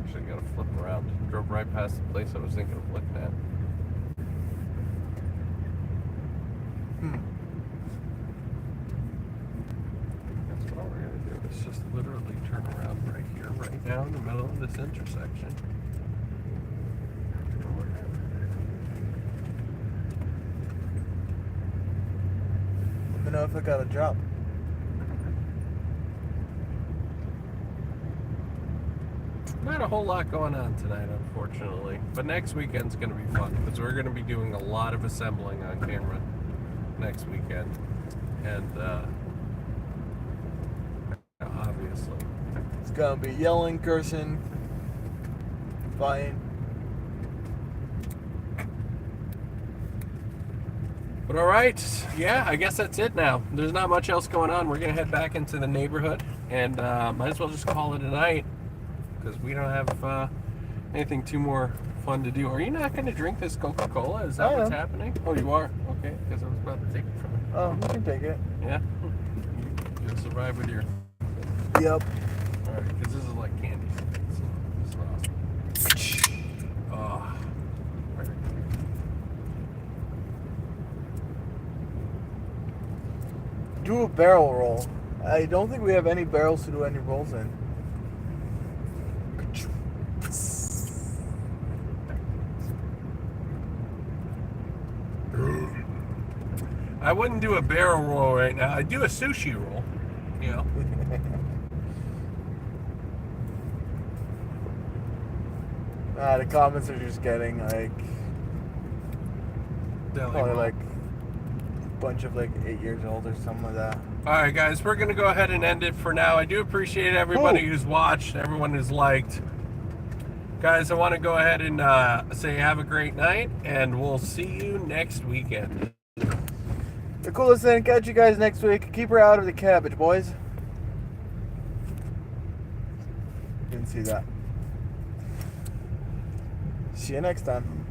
Actually, gotta flip around. Drove right past the place I was thinking of looking at. That's what we're gonna do. Is just literally turn around right here, right now in the middle of this intersection. Let me know if I got a job. Not a whole lot going on tonight, unfortunately. But next weekend's going to be fun because we're going to be doing a lot of assembling on camera next weekend. And, obviously. It's gonna be yelling, cursing, fighting. But all right, yeah, I guess that's it now. There's not much else going on. We're going to head back into the neighborhood and might as well just call it a night because we don't have anything too more fun to do. Are you not going to drink this Coca-Cola? Is that I what's am. happening? Oh, you are? Okay, because I was about to take it from you. Oh, you can take it. Yeah? You'll survive with your... Yep. All right, because this is like candy. This is awesome. Oh. Right. Do a barrel roll. I don't think we have any barrels to do any rolls in. I wouldn't do a barrel roll right now. I'd do a sushi roll, you know. The comments are just getting like probably like a bunch of like 8 years old or something like that. All right, guys, we're going to go ahead and end it for now. I do appreciate everybody who's watched, everyone who's liked. Guys, I want to go ahead and say have a great night, and we'll see you next weekend. The coolest thing, catch you guys next week. Keep her out of the cabbage, boys. Didn't see that. See you next time.